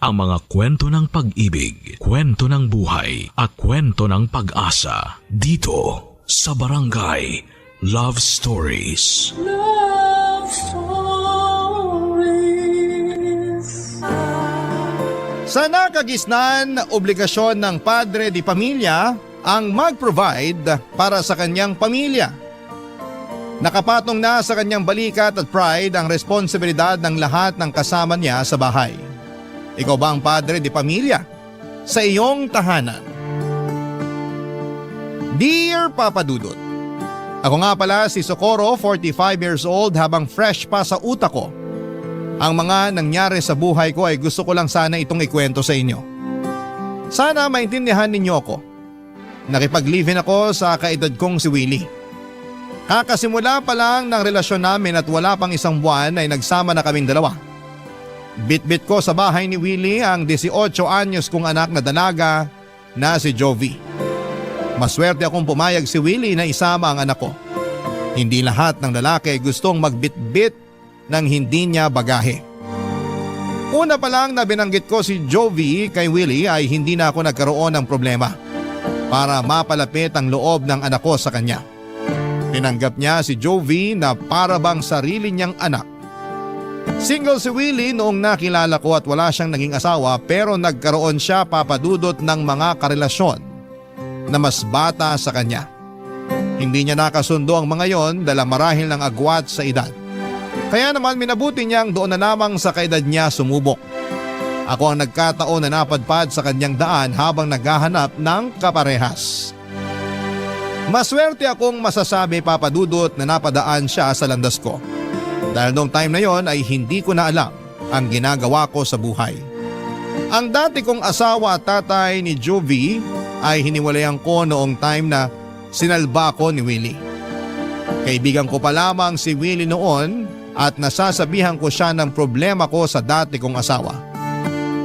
ang mga kwento ng pag-ibig, kwento ng buhay at kwento ng pag-asa dito sa Barangay Love Stories. Love Stories. Sa nakagisnan, obligasyon ng padre di pamilya ang mag-provide para sa kanyang pamilya. Nakapatong na sa kanyang balikat at pride ang responsibilidad ng lahat ng kasama niya sa bahay. Ikaw ba ang padre di pamilya sa iyong tahanan? Dear Papa Dudut, ako nga pala si Socorro, 45 years old, habang fresh pa sa utak ko. Ang mga nangyari sa buhay ko ay gusto ko lang sana itong ikwento sa inyo. Sana maintindihan ninyo ako. Nakipag-live-in ako sa kaedad kong si Willie. Kakasimula pa lang ng relasyon namin at wala pang isang buwan ay nagsama na kaming dalawa. Bit-bit ko sa bahay ni Willie ang 18 anyos kong anak na dalaga na si Jovi. Maswerte akong pumayag si Willie na isama ang anak ko. Hindi lahat ng lalaki gustong magbit-bit nang hindi niya bagahe. Una pa lang na binanggit ko si Jovi kay Willie ay hindi na ako nagkaroon ng problema para mapalapit ang loob ng anak ko sa kanya. Tinanggap niya si Jovi na para bang sarili niyang anak. Single si Willie noong nakilala ko at wala siyang naging asawa, pero nagkaroon siya, Papa Dudut, ng mga karelasyon na mas bata sa kanya. Hindi niya nakasundo ang mga yon dala marahil ng agwat sa edad. Kaya naman minabuti niyang doon na lamang sa kaedad niya sumubok. Ako ang nagkataon na napadpad sa kanyang daan habang naghahanap ng kaparehas. Maswerte akong masasabi, Papa Dudut, na napadaan siya sa landas ko. Dahil noong time na yon ay hindi ko na alam ang ginagawa ko sa buhay. Ang dati kong asawa at tatay ni Jovi ay hiniwalayan ko noong time na sinalba ko ni Willie. Kaibigan ko pa lamang si Willie noon at nasasabihan ko siya ng problema ko sa dati kong asawa.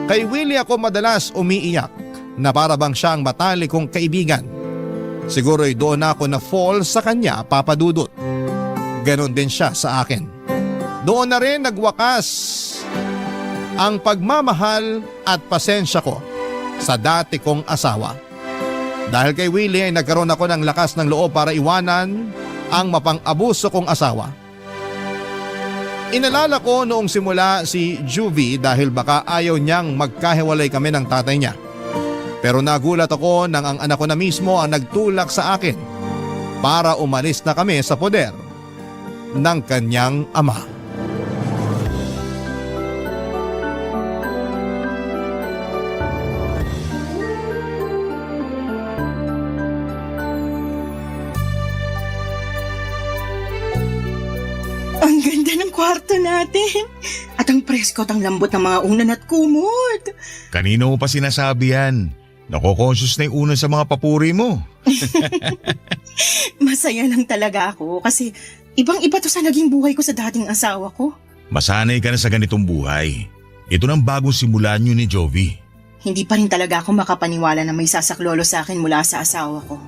Kay Willie ako madalas umiiyak na para bang siya ang matalik kong kaibigan. Siguro'y doon ako na fall sa kanya, Papa Dudut. Ganon din siya sa akin. Doon na rin nagwakas ang pagmamahal at pasensya ko sa dati kong asawa. Dahil kay Willie ay nagkaroon ako ng lakas ng loob para iwanan ang mapang-abuso kong asawa. Inalala ko noong simula si Juvie dahil baka ayaw niyang magkahiwalay kami ng tatay niya. Pero nagulat ako nang ang anak ko na mismo ang nagtulak sa akin para umalis na kami sa poder ng kanyang ama. Ang ganda ng kwarto natin. At ang presko at ang lambot ng mga unan at kumot. Kanino mo pa sinasabi yan? Nako-conscious na yung unan sa mga papuri mo. Masaya lang talaga ako kasi ibang-iba to sa naging buhay ko sa dating asawa ko. Masanay ka na sa ganitong buhay. Ito nang bagong simulan nyo ni Jovi. Hindi pa rin talaga ako makapaniwala na may sasaklolo sa akin mula sa asawa ko.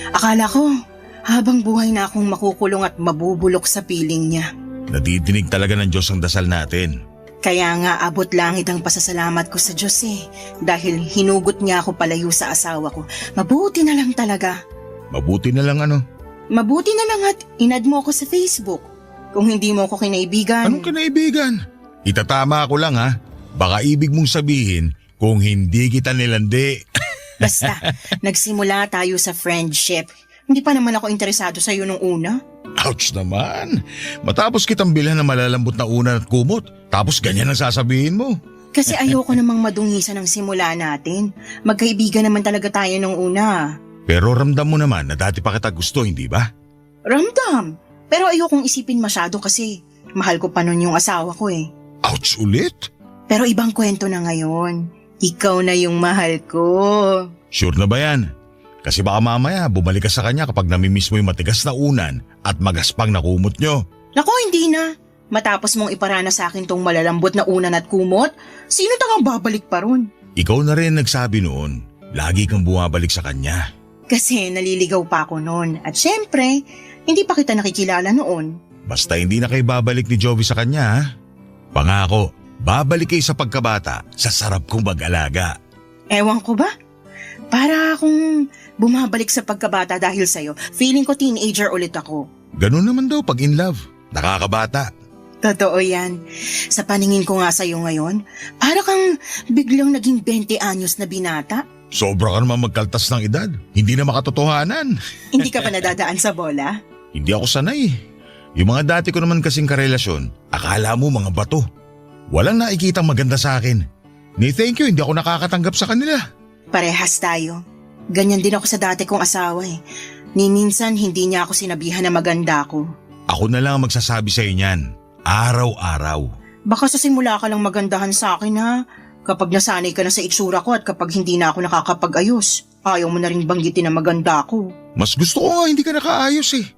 Akala ko, habang buhay na akong makukulong at mabubulok sa piling niya. Nadidinig talaga ng Diyos ang dasal natin. Kaya nga abot langit ang pasasalamat ko sa Diyos dahil hinugot niya ako palayo sa asawa ko. Mabuti na lang talaga. Mabuti na lang ano? Mabuti na lang at inad mo ako sa Facebook. Kung hindi mo ako kinaibigan. Anong kinaibigan? Itatama ako lang ha. Baka ibig mong sabihin kung hindi kita nilandi. Basta, nagsimula tayo sa friendship. Hindi pa naman ako interesado sa iyo nung una. Ouch naman. Matapos kitang bilhan ng malalambot na unan at kumot, tapos ganyan ang sasabihin mo. Kasi ayoko namang madungisan ang simula natin. Magkaibigan naman talaga tayo nung una. Pero ramdam mo naman na dati pa kita gusto, hindi ba? Ramdam. Pero ayokong isipin masyado kasi mahal ko pa nun yung asawa ko Ouch ulit? Pero ibang kwento na ngayon. Ikaw na yung mahal ko. Sure na ba yan? Kasi baka mamaya bumalik ka sa kanya kapag namimiss mo yung matigas na unan at magaspang na kumot nyo. Naku, hindi na. Matapos mong iparana sa akin tong malalambot na unan at kumot, sino tangang babalik pa ron? Ikaw na rin nagsabi noon, lagi kang bumabalik sa kanya. Kasi naliligaw pa ako noon at syempre, hindi pa kita nakikilala noon. Basta hindi na kayo babalik ni Jovi sa kanya ha? Pangako, Babalik kayo sa pagkabata sa sarap kong mag-alaga. Ewan ko ba? Para akong bumabalik sa pagkabata dahil sa'yo. Feeling ko teenager ulit ako. Ganun naman daw pag in love. Nakakabata. Totoo yan. Sa paningin ko nga sa'yo ngayon, para kang biglang naging 20 anyos na binata. Sobra ka naman magkaltas ng edad. Hindi na makatotohanan. Hindi ka pa nadadaan sa bola? Hindi ako sanay. Yung mga dati ko naman kasing karelasyon, akala mo mga bato. Walang nakikitang maganda sa akin. Ni thank you, hindi ako nakakatanggap sa kanila. Parehas tayo. Ganyan din ako sa dati kong asawa eh. Ni minsan hindi niya ako sinabihan na maganda ako. Ako na lang ang magsasabi sa niyan. Araw-araw. Baka sa simula ka lang magandahan sa akin ha. Kapag nasanay ka na sa itsura ko at kapag hindi na ako nakakapag-ayos, ayaw mo na rin banggitin na maganda ako. Mas gusto ko nga hindi ka nakaayos eh.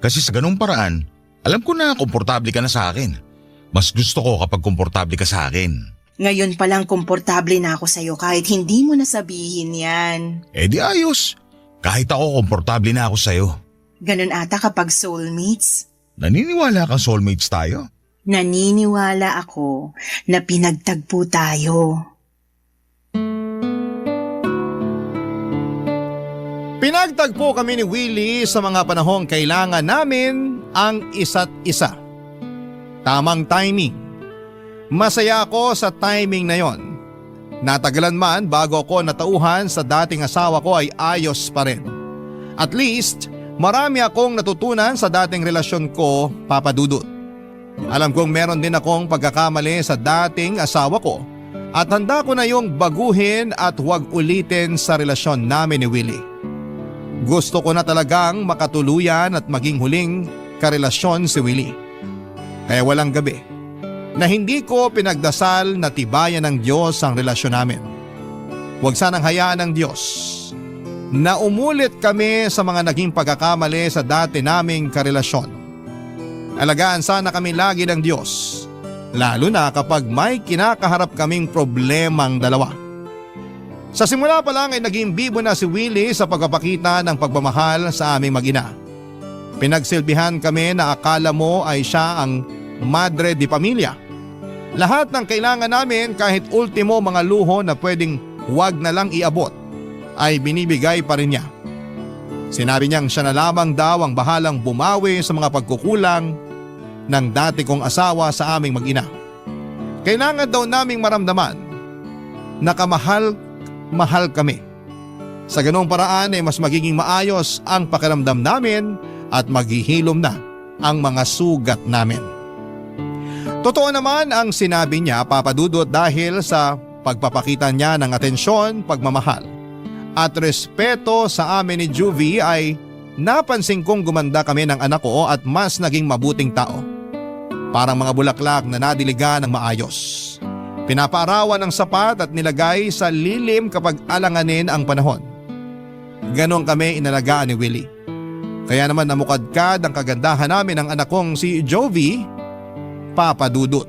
Kasi sa ganung paraan, alam ko na komportable ka na sa akin. Mas gusto ko kapag komportable ka sa akin. Ngayon palang komportable na ako sa'yo kahit hindi mo nasabihin yan. Eh di ayos. Kahit ako komportable na ako sa'yo. Ganun ata kapag soulmates. Naniniwala kang soulmates tayo? Naniniwala ako na pinagtagpo tayo. Pinagtagpo kami ni Willie sa mga panahong kailangan namin ang isa't isa. Tamang timing. Masaya ako sa timing na yon. Natagalan man bago ako natauhan sa dating asawa ko ay ayos pa rin. At least, marami akong natutunan sa dating relasyon ko, Papa Dudut. Alam kong meron din akong pagkakamali sa dating asawa ko at handa ko na yung baguhin at huwag ulitin sa relasyon namin ni Willie. Gusto ko na talagang makatuluyan at maging huling karelasyon si Willie. Kaya walang gabi na hindi ko pinagdasal na tibayan ng Diyos ang relasyon namin. Huwag sanang hayaan ng Diyos na umulit kami sa mga naging pagkakamali sa dati naming karelasyon. Alagaan sana kami lagi ng Diyos, lalo na kapag may kinakaharap kaming problemang dalawa. Sa simula pa lang ay naging bibo na si Willie sa pagpapakita ng pagmamahal sa aming mag-ina. Pinagsilbihan kami na akala mo ay siya ang madre di pamilya. Lahat ng kailangan namin kahit ultimo mga luho na pwedeng huwag na lang iabot ay binibigay pa rin niya. Sinabi niyang siya na lamang daw ang bahalang bumawi sa mga pagkukulang ng dati kong asawa sa aming mag-ina. Kailangan daw naming maramdaman na kamahal kami. Sa ganung paraan ay mas magiging maayos ang pakiramdam namin at maghihilom na ang mga sugat namin. Totoo naman ang sinabi niya, Papa Dudut, dahil sa pagpapakita niya ng atensyon, pagmamahal at respeto sa amin ni Juvie ay napansin kong gumanda kami ng anak ko at mas naging mabuting tao. Parang mga bulaklak na nadiligan ng maayos. Pinapaarawan ng sapat at nilagay sa lilim kapag alanganin ang panahon. Ganon kami inalagaan ni Willie. Kaya naman namukadkad ang kagandahan namin ng anak kong si Jovie, Papa Dudut.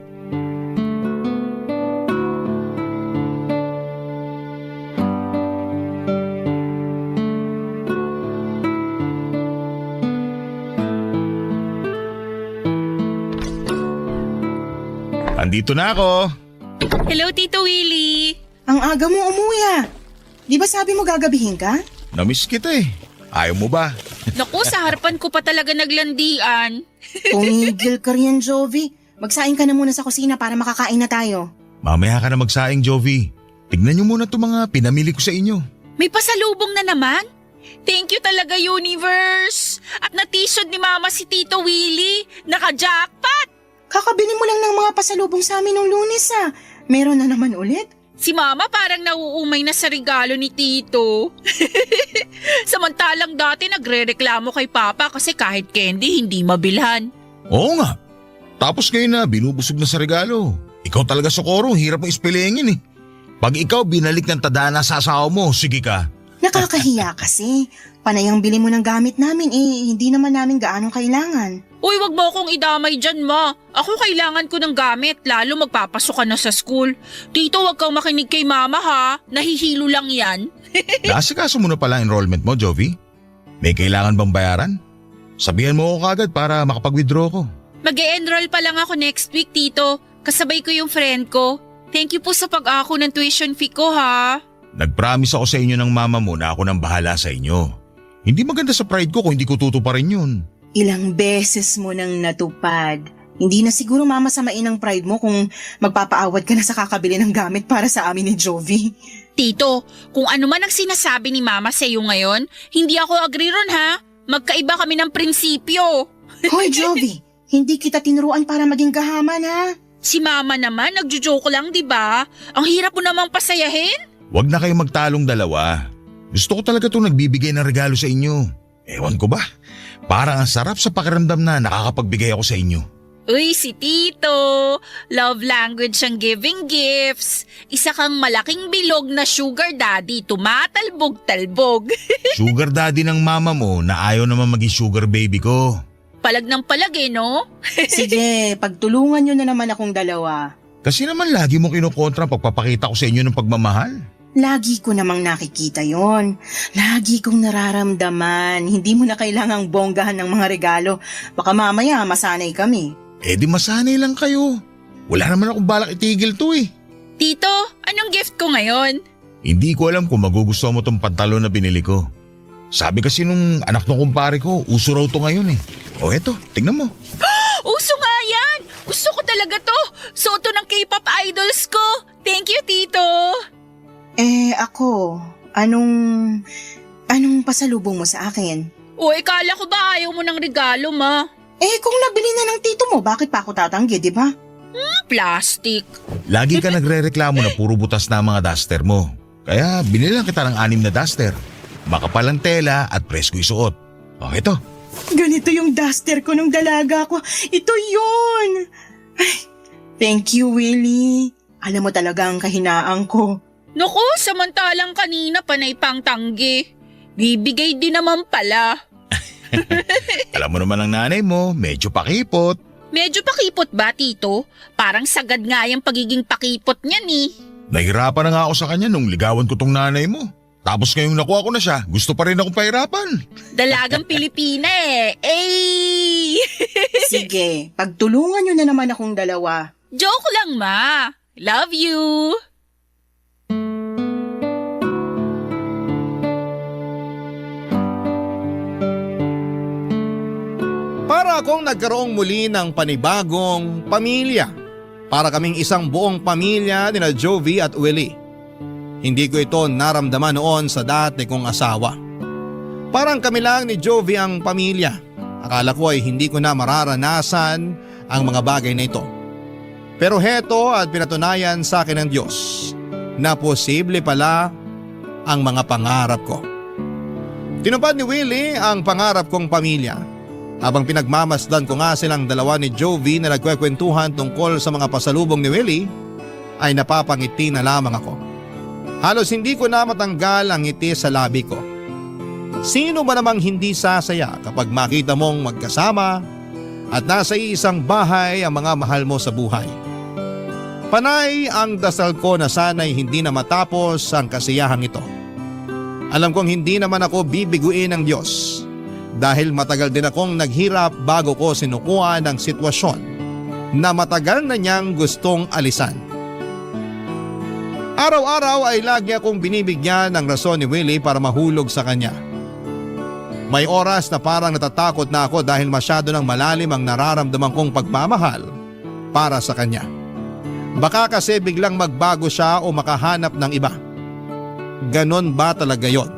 Andito na ako. Hello, Tito Willie. Ang aga mo umuwi ah. Di ba sabi mo gagabihin ka? Namiss kita eh. Ayaw mo ba? Naku, sa harapan ko pa talaga naglandian. Tumigil ka riyan, Jovi. Magsaing ka na muna sa kusina para makakain na tayo. Mamaya ka na magsaing, Jovi. Tignan niyo muna itong mga pinamili ko sa inyo. May pasalubong na naman. Thank you talaga, Universe. At natisod ni Mama si Tito Willie. Naka-jackpot. Kakabili mo lang ng mga pasalubong sa amin nung Lunes ah. Meron na naman ulit. Si Mama parang nauumay na sa regalo ni Tito. Samantalang dati nagre-reklamo kay Papa kasi kahit candy hindi mabilhan. Oo nga. Tapos ngayon na binubusog na sa regalo. Ikaw talaga, Socorro, hirap mo ispilingin eh. Pag ikaw binalik ng tadhana sa asawa mo, sige ka. Nakakahiya kasi. Panay ang bili mo ng gamit namin eh. Hindi naman namin gaano kailangan. Uy, wag mo akong idamay dyan, Ma. Ako kailangan ko ng gamit, lalo magpapasok ka na sa school. Tito, wag kang makinig kay Mama ha. Nahihilo lang yan. Naasikaso mo na pala enrollment mo, Jovi? May kailangan bang bayaran? Sabihan mo ako kagad para makapag-withdraw ko. Mag-e-enroll pa lang ako next week, Tito. Kasabay ko yung friend ko. Thank you po sa pag-ako ng tuition fee ko ha. Nag-promise ako sa inyo ng mama mo na ako nang bahala sa inyo. Hindi maganda sa pride ko kung hindi ko tutuparin yun. Ilang beses mo nang natupad. Hindi na siguro mamasamain ang pride mo kung magpapaawad ka na sa kakabili ng gamit para sa amin ni Jovi. Tito, kung ano man ang sinasabi ni Mama sa iyo ngayon, hindi ako agree ron ha. Magkaiba kami ng prinsipyo. Hoy Jovi, hindi kita tinuruan para maging gahaman ha. Si Mama naman, nagjo-joke lang, di ba? Ang hirap mo namang pasayahin. Huwag na kayong magtalong dalawa. Gusto ko talaga itong nagbibigay ng regalo sa inyo. Ewan ko ba? Parang ang sarap sa pakiramdam na nakakapagbigay ako sa inyo. Uy, si Tito. Love language ang giving gifts. Isa kang malaking bilog na sugar daddy, tumatalbog-talbog. Sugar daddy ng mama mo na ayaw naman maging sugar baby ko. Palag ng palag no? Sige, pagtulungan nyo na naman akong dalawa. Kasi naman lagi mo kinukontra ang pagpapakita ko sa inyo ng pagmamahal. Lagi ko namang nakikita yon. Lagi kong nararamdaman. Hindi mo na kailangang bonggahan ng mga regalo. Baka mamaya masanay kami. Eh di masanay lang kayo. Wala naman akong balak itigil to eh. Tito, anong gift ko ngayon? Hindi ko alam kung magugustuhan mo tong pantalon na binili ko. Sabi kasi nung anak ng kumpare ko, uso raw to ngayon eh. O eto, tingnan mo. Uso nga yan! Gusto ko talaga to! Suoto ng K-pop idols ko! Thank you, Tito! Ako, anong pasalubong mo sa akin? Uy, kala ko ba ayaw mo ng regalo, ma? Kung nabili na ng tito mo, bakit pa ako tatanggi, di ba? Plastic. Lagi ka nagre-reklamo na puro butas na ang mga duster mo. Kaya binili lang kita ng 6 na duster. Makapal ang tela at presko isuot. O eto. Ganito yung duster ko nung dalaga ko. Ito yun! Ay, thank you, Willie. Alam mo talaga ang kahinaan ko. Naku, samantalang kanina panay pang tanggi. Bibigay din naman pala. Alam mo naman ang nanay mo, medyo pakipot. Medyo pakipot ba, Tito? Parang sagad nga yung pagiging pakipot niyan eh. Nahirapan na nga ako sa kanya nung ligawan ko tong nanay mo. Tapos ngayong nakuha ko na siya, gusto pa rin akong pahirapan. Dalagang Pilipina eh. Ay! Sige, pagtulungan nyo na naman akong dalawa. Joke lang, ma. Love you. Para akong nagkaroong muli ng panibagong pamilya. Para kaming isang buong pamilya nina Jovi at Willie. Hindi ko ito naramdaman noon sa dati kong asawa. Parang kami lang ni Jovi ang pamilya. Akala ko ay hindi ko na mararanasan ang mga bagay na ito. Pero heto at pinatunayan sa akin ng Diyos na posible pala ang mga pangarap ko. Tinupad ni Willie ang pangarap kong pamilya. Habang pinagmamasdan ko nga silang dalawa ni Jovi na nagkwekwentuhan tungkol sa mga pasalubong ni Willie, ay napapangiti na lamang ako. Halos hindi ko na matanggal ang ngiti sa labi ko. Sino ba namang hindi sasaya kapag makita mong magkasama at nasa isang bahay ang mga mahal mo sa buhay? Panay ang dasal ko na sana'y hindi na matapos ang kasiyahang ito. Alam kong hindi naman ako bibiguin ng Diyos. Dahil matagal din akong naghirap bago ko sinukuha ng sitwasyon na matagal na niyang gustong alisan. Araw-araw ay lagi akong binibigyan ng rason ni Willie para mahulog sa kanya. May oras na parang natatakot na ako dahil masyado ng malalim ang nararamdaman kong pagmamahal para sa kanya. Baka kasi biglang magbago siya o makahanap ng iba. Ganon ba talaga yon?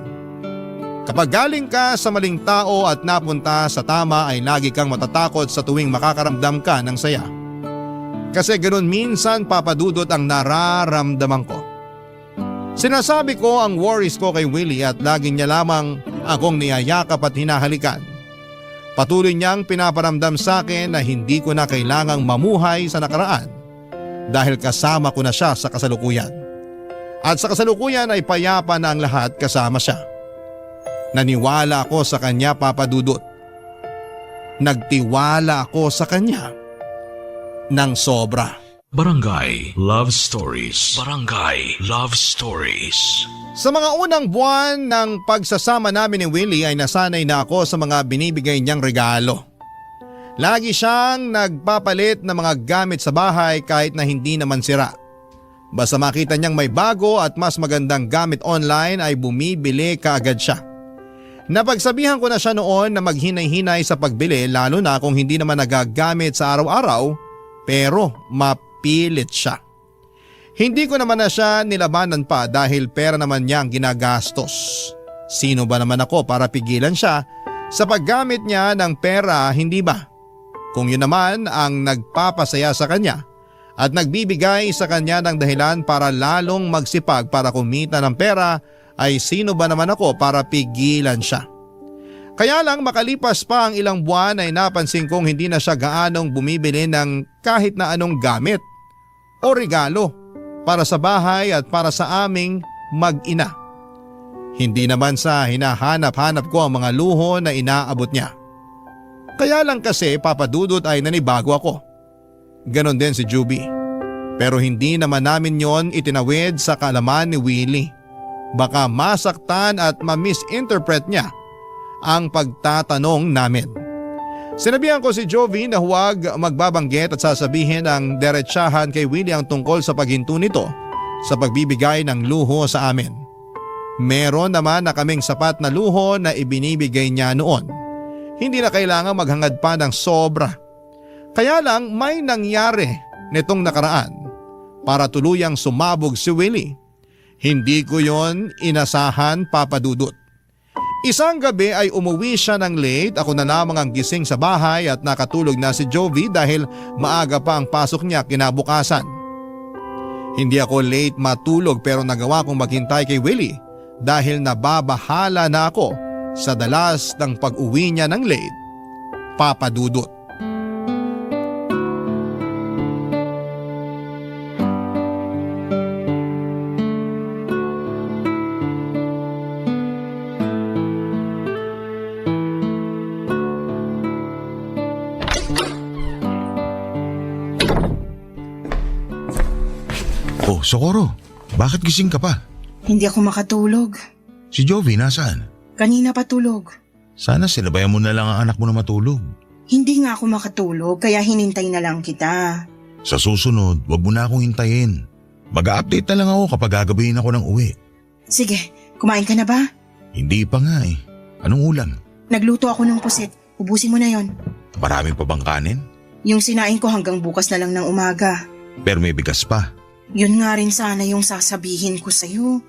Kapag galing ka sa maling tao at napunta sa tama ay lagi kang matatakot sa tuwing makakaramdam ka ng saya. Kasi ganoon minsan papadudot ang nararamdaman ko. Sinasabi ko ang worries ko kay Willie at lagi niya lamang akong niyayakap at hinahalikan. Patuloy niyang pinaparamdam sa akin na hindi ko na kailangang mamuhay sa nakaraan dahil kasama ko na siya sa kasalukuyan. At sa kasalukuyan ay payapa na ang lahat kasama siya. Naniwala ako sa kanya, Papa Dudut. Nagtiwala ako sa kanya ng sobra. Barangay Love Stories. Barangay Love Stories. Sa mga unang buwan ng pagsasama namin ni Willie ay nasanay na ako sa mga binibigay niyang regalo. Lagi siyang nagpapalit ng mga gamit sa bahay kahit na hindi naman sira. Basta makita niyang may bago at mas magandang gamit online ay bumibili kaagad siya. Napagsabihan ko na siya noon na maghinay-hinay sa pagbili lalo na kung hindi naman nagagamit sa araw-araw pero mapilit siya. Hindi ko naman na siya nilabanan pa dahil pera naman niya ang ginagastos. Sino ba naman ako para pigilan siya sa paggamit niya ng pera, hindi ba? Kung yun naman ang nagpapasaya sa kanya at nagbibigay sa kanya ng dahilan para lalong magsipag para kumita ng pera, ay sino ba naman ako para pigilan siya? Kaya lang makalipas pa ang ilang buwan ay napansin kong hindi na siya gaanong bumibili ng kahit na anong gamit o regalo para sa bahay at para sa aming mag-ina. Hindi naman sa hinahanap-hanap ko ang mga luho na inaabot niya. Kaya lang kasi papadudot ay nanibago ako. Ganon din si Juby. Pero hindi naman namin yon itinawid sa kaalaman ni Willie. Baka masaktan at ma-misinterpret niya ang pagtatanong namin. Sinabihan ko si Jovi na huwag magbabanggit at sasabihin ang diretsahan kay Willie ang tungkol sa paghinto nito sa pagbibigay ng luho sa amin. Meron naman na kaming sapat na luho na ibinibigay niya noon. Hindi na kailangan maghangad pa ng sobra. Kaya lang may nangyari nitong nakaraan para tuluyang sumabog si Willie. Hindi ko yon inasahan, papadudot. Isang gabi ay umuwi siya ng late, ako na lamang ang gising sa bahay at nakatulog na si Jovi dahil maaga pa ang pasok niya kinabukasan. Hindi ako late matulog pero nagawa kong maghintay kay Willie dahil nababahala na ako sa dalas ng pag-uwi niya ng late, papadudot. Oh, Socorro, bakit gising ka pa? Hindi ako makatulog. Si Jovi nasaan? Kanina pa tulog. Sana sinabayan mo na lang ang anak mo na matulog. Hindi nga ako makatulog kaya hinintay na lang kita. Sa susunod, wag mo na akong hintayin. Mag-a-update na lang ako kapag gagabihin ako ng uwi. Sige, kumain ka na ba? Hindi pa nga eh. Anong ulam? Nagluto ako ng pusit. Ubusin mo na yon. Marami pa bang kanin? Yung sinain ko hanggang bukas na lang ng umaga. Pero may bigas pa. Yun nga rin sana yung sasabihin ko sa'yo.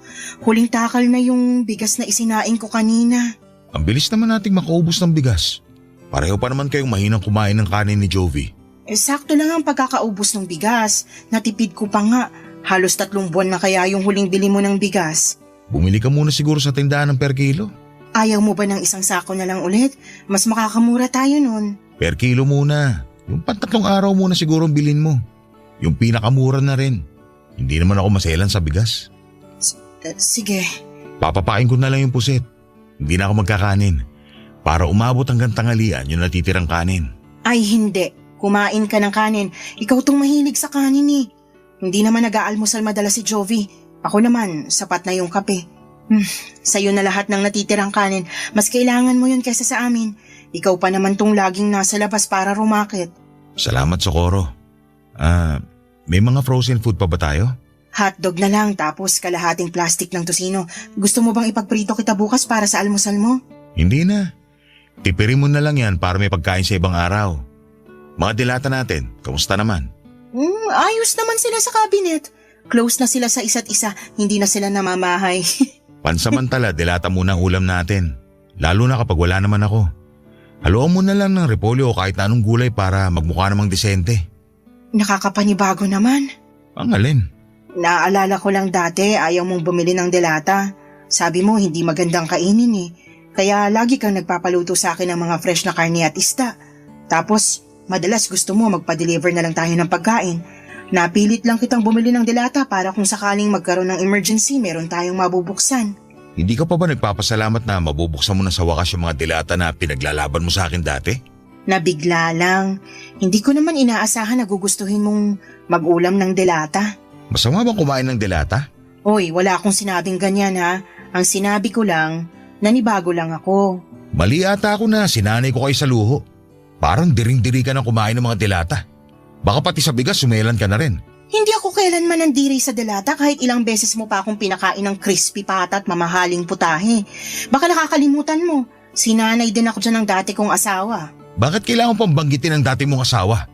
Huling takal na yung bigas na isinain ko kanina. Ang bilis naman nating makaubos ng bigas. Pareho pa naman kayong mahinang kumain ng kanin ni Jovi. Sakto lang ang pagkakaubos ng bigas. Natipid ko pa nga. Halos 3 buwan na kaya yung huling bili mo ng bigas. Bumili ka muna siguro sa tindahan ng per kilo. Ayaw mo ba ng isang sako na lang ulit? Mas makakamura tayo nun. Per kilo muna. Yung 3 araw muna siguro ang bilhin mo. Yung pinakamura na rin. Hindi naman ako maselan sa bigas. Sige. Papapain ko na lang yung pusit. Hindi na ako magkakanin. Para umabot hanggang tanghalian yung natitirang kanin. Ay hindi. Kumain ka ng kanin. Ikaw tong mahilig sa kanin eh. Hindi naman nag-aalmusal madalas si Jovi. Ako naman, sapat na yung kape. Sa'yo na lahat ng natitirang kanin. Mas kailangan mo yun kaysa sa amin. Ikaw pa naman tong laging nasa labas para rumakit. Salamat, Socorro. May mga frozen food pa ba tayo? Hotdog na lang tapos kalahating plastic ng tosino. Gusto mo bang ipagprito kita bukas para sa almusal mo? Hindi na. Tipirin mo na lang yan para may pagkain sa ibang araw. Mga dilata natin, kamusta naman? Ayos naman sila sa cabinet. Close na sila sa isa't isa, hindi na sila namamahay. Pansamantala, dilata muna ang ulam natin. Lalo na kapag wala naman ako. Haluan mo na lang ng repolyo o kahit na anong gulay para magmukha namang disente. Nakakapanibago naman. Ang alin? Naaalala ko lang dati ayaw mong bumili ng delata. Sabi mo hindi magandang kainin eh. Kaya lagi kang nagpapaluto sa akin ng mga fresh na karne at isda. Tapos madalas gusto mo magpa-deliver na lang tayo ng pagkain. Napilit lang kitang bumili ng delata para kung sakaling magkaroon ng emergency meron tayong mabubuksan. Hindi ka pa ba nagpapasalamat na mabubuksan mo na sa wakas yung mga dilata na pinaglalaban mo sa akin dati? Nabigla lang. Hindi ko naman inaasahan na gugustuhin mong mag-ulam ng delata. Masama bang kumain ng dilata? Oy, wala akong sinabing ganyan ha. Ang sinabi ko lang, nanibago lang ako. Mali ata ako na sinanay ko kayo sa luho. Parang diring-diri ka ng kumain ng mga dilata. Baka pati sa bigas sumelan ka na rin. Hindi ako kailanman nandiri sa delata kahit ilang beses mo pa akong pinakain ng crispy pata at mamahaling putahe. Baka nakakalimutan mo, sinanay din ako dyan ng dati kong asawa. Bakit kailangan pang banggitin ang dati mong asawa?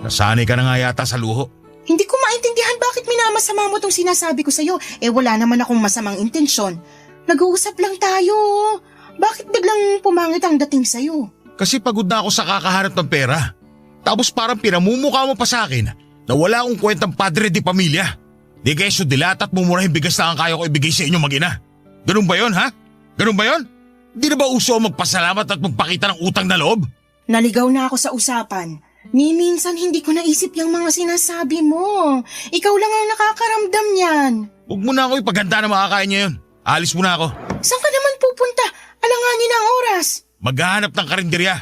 Nasanay ka na nga yata sa luho. Hindi ko maintindihan bakit minamasama mo tong sinasabi ko sa'yo. Wala naman akong masamang intensyon. Nag-uusap lang tayo. Bakit biglang pumangit ang dating sa'yo? Kasi pagod na ako sa kakahanap ng pera. Tapos parang pinamumukha mo pa sa akin na wala akong kwentang padre di pamilya. Di keso dilata at mumurahin bigas na ang kaya ko ibigay sa inyo mag-ina. Ganun ba yon, ha? Ganun ba yon? Di na ba uso magpasalamat at magpakita ng utang na loob? Naligaw na ako sa usapan. Ni minsan hindi ko naisip yung mga sinasabi mo. Ikaw lang ang nakakaramdam yan. Huwag mo na ako ipaganda na makakain niya yun. Alis mo na ako. Saan ka naman pupunta? Alanganin ang oras. Maghahanap ng karinderya.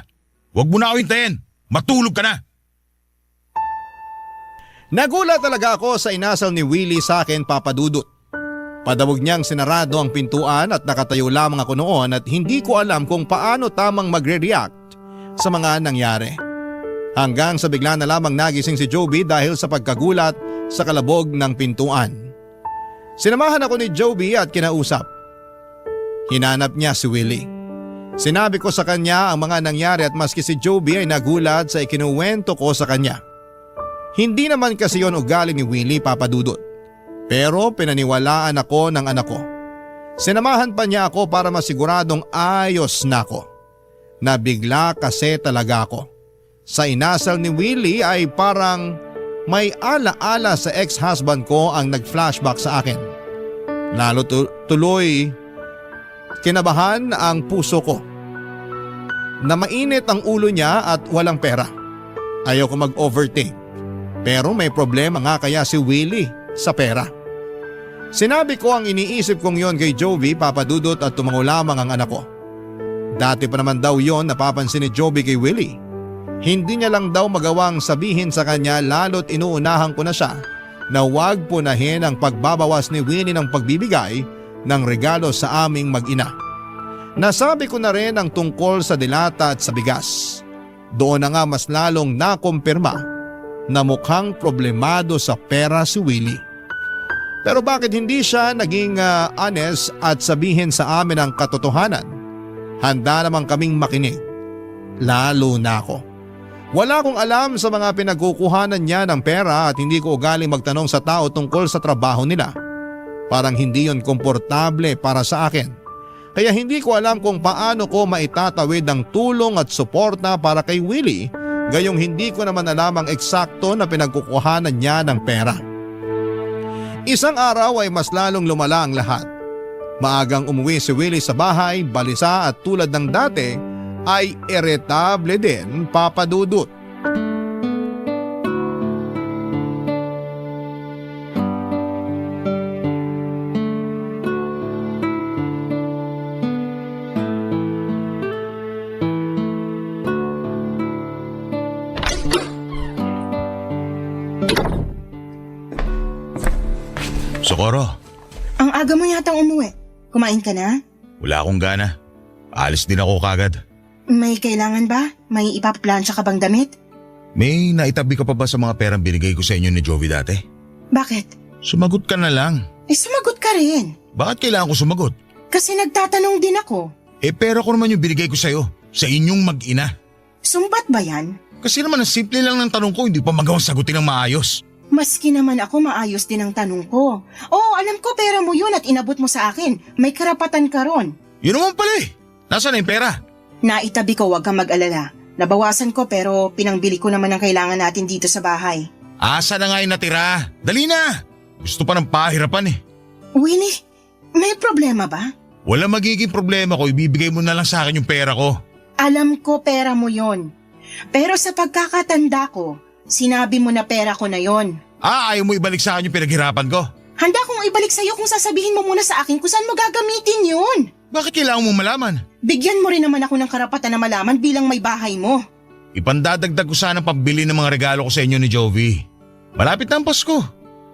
Huwag mo na ako hintayin. Matulog ka na. Nagulat talaga ako sa inasal ni Willie sa akin, Papa Dudut. Padawag niyang sinarado ang pintuan at nakatayo lamang ako noon at hindi ko alam kung paano tamang magre-react sa mga nangyari. Hanggang sa bigla na lamang nagising si Joby dahil sa pagkagulat sa kalabog ng pintuan. Sinamahan ako ni Joby at kinausap. Hinanap niya si Willie. Sinabi ko sa kanya ang mga nangyari at maski si Joby ay nagulat sa ikinuwento ko sa kanya. Hindi naman kasi yon ugali ni Willie, Papa Dudut. Pero pinaniwalaan ako ng anak ko. Sinamahan pa niya ako para masiguradong ayos na ako. Nabigla kasi talaga ako. Sa inasal ni Willie ay parang may ala-ala sa ex-husband ko ang nag-flashback sa akin. Lalo tuloy kinabahan ang puso ko. Na mainit ang ulo niya at walang pera. Ayaw ko mag-overtake. Pero may problema nga kaya si Willie sa pera. Sinabi ko ang iniisip kong yon kay Joby, Papa Dudut, at tumango lamang ang anak ko. Dati pa naman daw yon napapansin ni Joby kay Willie. Hindi niya lang daw magawang sabihin sa kanya lalo't inuunahan ko na siya na huwag punahin ang pagbabawas ni Willie ng pagbibigay ng regalo sa aming mag-ina. Nasabi ko na rin ang tungkol sa dilata at sa bigas. Doon na nga mas lalong nakumpirma na mukhang problemado sa pera si Willie. Pero bakit hindi siya naging honest at sabihin sa amin ang katotohanan? Handa namang kaming makinig. Lalo na ako. Wala akong alam sa mga pinagkukuhanan niya ng pera at hindi ko ugaling magtanong sa tao tungkol sa trabaho nila. Parang hindi yon komportable para sa akin. Kaya hindi ko alam kung paano ko maitatawid ang tulong at suporta para kay Willie, gayong hindi ko naman alam ang eksakto na pinagkukuhanan niya ng pera. Isang araw ay mas lalong lumala ang lahat. Maagang umuwi si Willie sa bahay, balisa at tulad ng dati ay iritable din, Papa Dudut. Socorro. Ang aga mo yatang umuwi. Kumain ka na? Wala akong gana. Alis din ako kagad. May kailangan ba? May ipaplansya ka bang damit? May naitabi ka pa ba sa mga perang binigay ko sa inyo ni Jovi dati? Bakit? Sumagot ka na lang. Sumagot ka rin. Bakit kailangan ko sumagot? Kasi nagtatanong din ako. Pera ko naman yung binigay ko sa'yo. Sa inyong mag-ina. Sumbat ba yan? Kasi naman ang simple lang ng tanong ko, hindi pa magawang sagutin ng maayos. Maski naman ako maayos din ang tanong ko. Oo, alam ko pera mo yun at inabot mo sa akin. May karapatan ka ron. Yun naman pala eh. Nasaan na yung pera? Naitabi ko, wag kang mag-alala. Nabawasan ko pero pinangbili ko naman ang kailangan natin dito sa bahay. Asa na nga yung natira? Dali na! Gusto pa ng pahirapan eh. Willie, may problema ba? Wala magiging problema ko, ibibigay mo na lang sa akin yung pera ko. Alam ko pera mo yon. Pero sa pagkakatanda ko, sinabi mo na pera ko na yon. Ayaw mo ibalik sa akin yung pinaghirapan ko? Handa kong ibalik sa'yo kung sasabihin mo muna sa akin kung saan mo gagamitin yun. Bakit kailangan mo malaman? Bigyan mo rin naman ako ng karapatan na malaman bilang may bahay mo. Ipandadagdag ko sana pambili ng mga regalo ko sa inyo ni Jovi. Malapit na ang Pasko.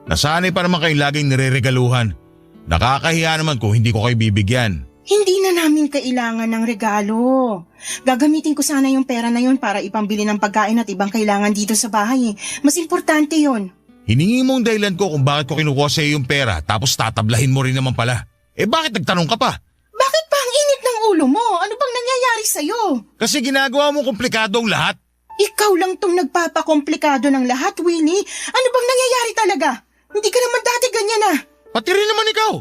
Nasanay pa naman kayong laging nireregaluhan. Nakakahiya naman kung hindi ko kayo bibigyan. Hindi na namin kailangan ng regalo. Gagamitin ko sana yung pera na yun para ipambili ng pagkain at ibang kailangan dito sa bahay. Mas importante yun. Hiningi mong dahilan ko kung bakit ko kinukuha sa iyo yung pera tapos tatablahin mo rin naman pala. Bakit nagtanong ka pa? Bakit pa ang init ng ulo mo? Ano bang nangyayari sa'yo? Kasi ginagawa mo komplikado ang lahat. Ikaw lang tong nagpapakomplikado ng lahat, Willie. Ano bang nangyayari talaga? Hindi ka naman dati ganyan ah. Pati rin naman ikaw.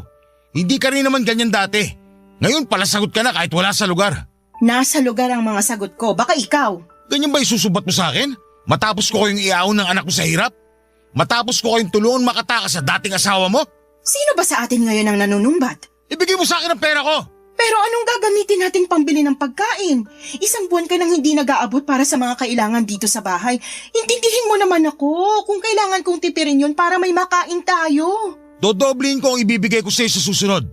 Hindi ka rin naman ganyan dati. Ngayon pala sagot ka na kahit wala sa lugar. Nasa lugar ang mga sagot ko. Baka ikaw. Ganyan ba isusubat mo sa akin? Matapos ko kayong iaon ng anak ko sa hirap? Matapos ko kayong tulungan makatakas sa dating asawa mo? Sino ba sa atin ngayon ang nanunumbat? Ibigay mo sa akin ang pera ko! Pero anong gagamitin nating pambili ng pagkain? Isang buwan ka nang hindi nag-aabot para sa mga kailangan dito sa bahay. Intindihin mo naman ako kung kailangan kong tipirin yun para may makain tayo. Dodoblihin ko ang ibibigay ko sa iyo sa susunod.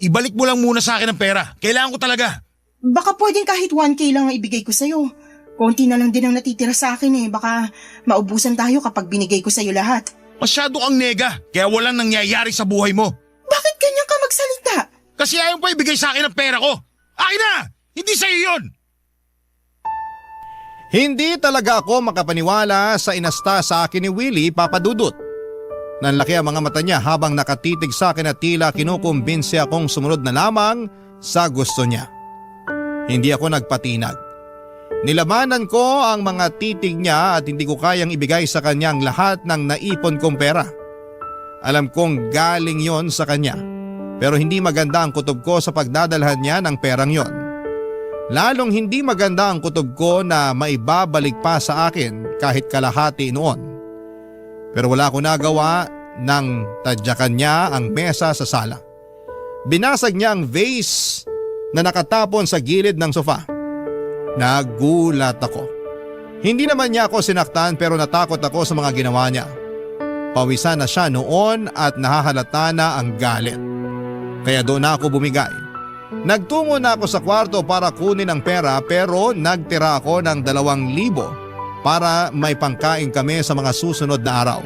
Ibalik mo lang muna sa akin ang pera. Kailangan ko talaga. Baka pwedeng kahit 1K lang ang ibigay ko sa'yo. Konti na lang din ang natitira sa akin eh. Baka maubusan tayo kapag binigay ko sa'yo lahat. Masyado kang nega, kaya walang nangyayari sa buhay mo. Bakit ganyan ka magsalita? Kasi ayaw pa ibigay sa akin ang pera ko. Akin na! Hindi sa'yo yun! Hindi talaga ako makapaniwala sa inasta sa akin ni Willie, Papa Dudut. Nanlaki ang mga mata niya habang nakatitig sa akin at tila kinukumbinsi akong sumunod na lamang sa gusto niya. Hindi ako nagpatinag. Nilabanan ko ang mga titig niya at hindi ko kayang ibigay sa kanya ang lahat ng naipon kong pera. Alam kong galing yon sa kanya, pero hindi maganda ang kutob ko sa pagdadalhan niya ng perang yon. Lalong hindi maganda ang kutob ko na maibabalik pa sa akin kahit kalahati noon. Pero wala akong nagawa nang tadyakan niya ang mesa sa sala. Binasag niya ang vase na nakatapon sa gilid ng sofa. Nagulat ako. Hindi naman niya ako sinaktan pero natakot ako sa mga ginawa niya. Pawisan na siya noon at nahahalata na ang galit. Kaya doon na ako bumigay. Nagtungo na ako sa kwarto para kunin ang pera pero nagtira ako ng 2,000 para may pangkain kami sa mga susunod na araw.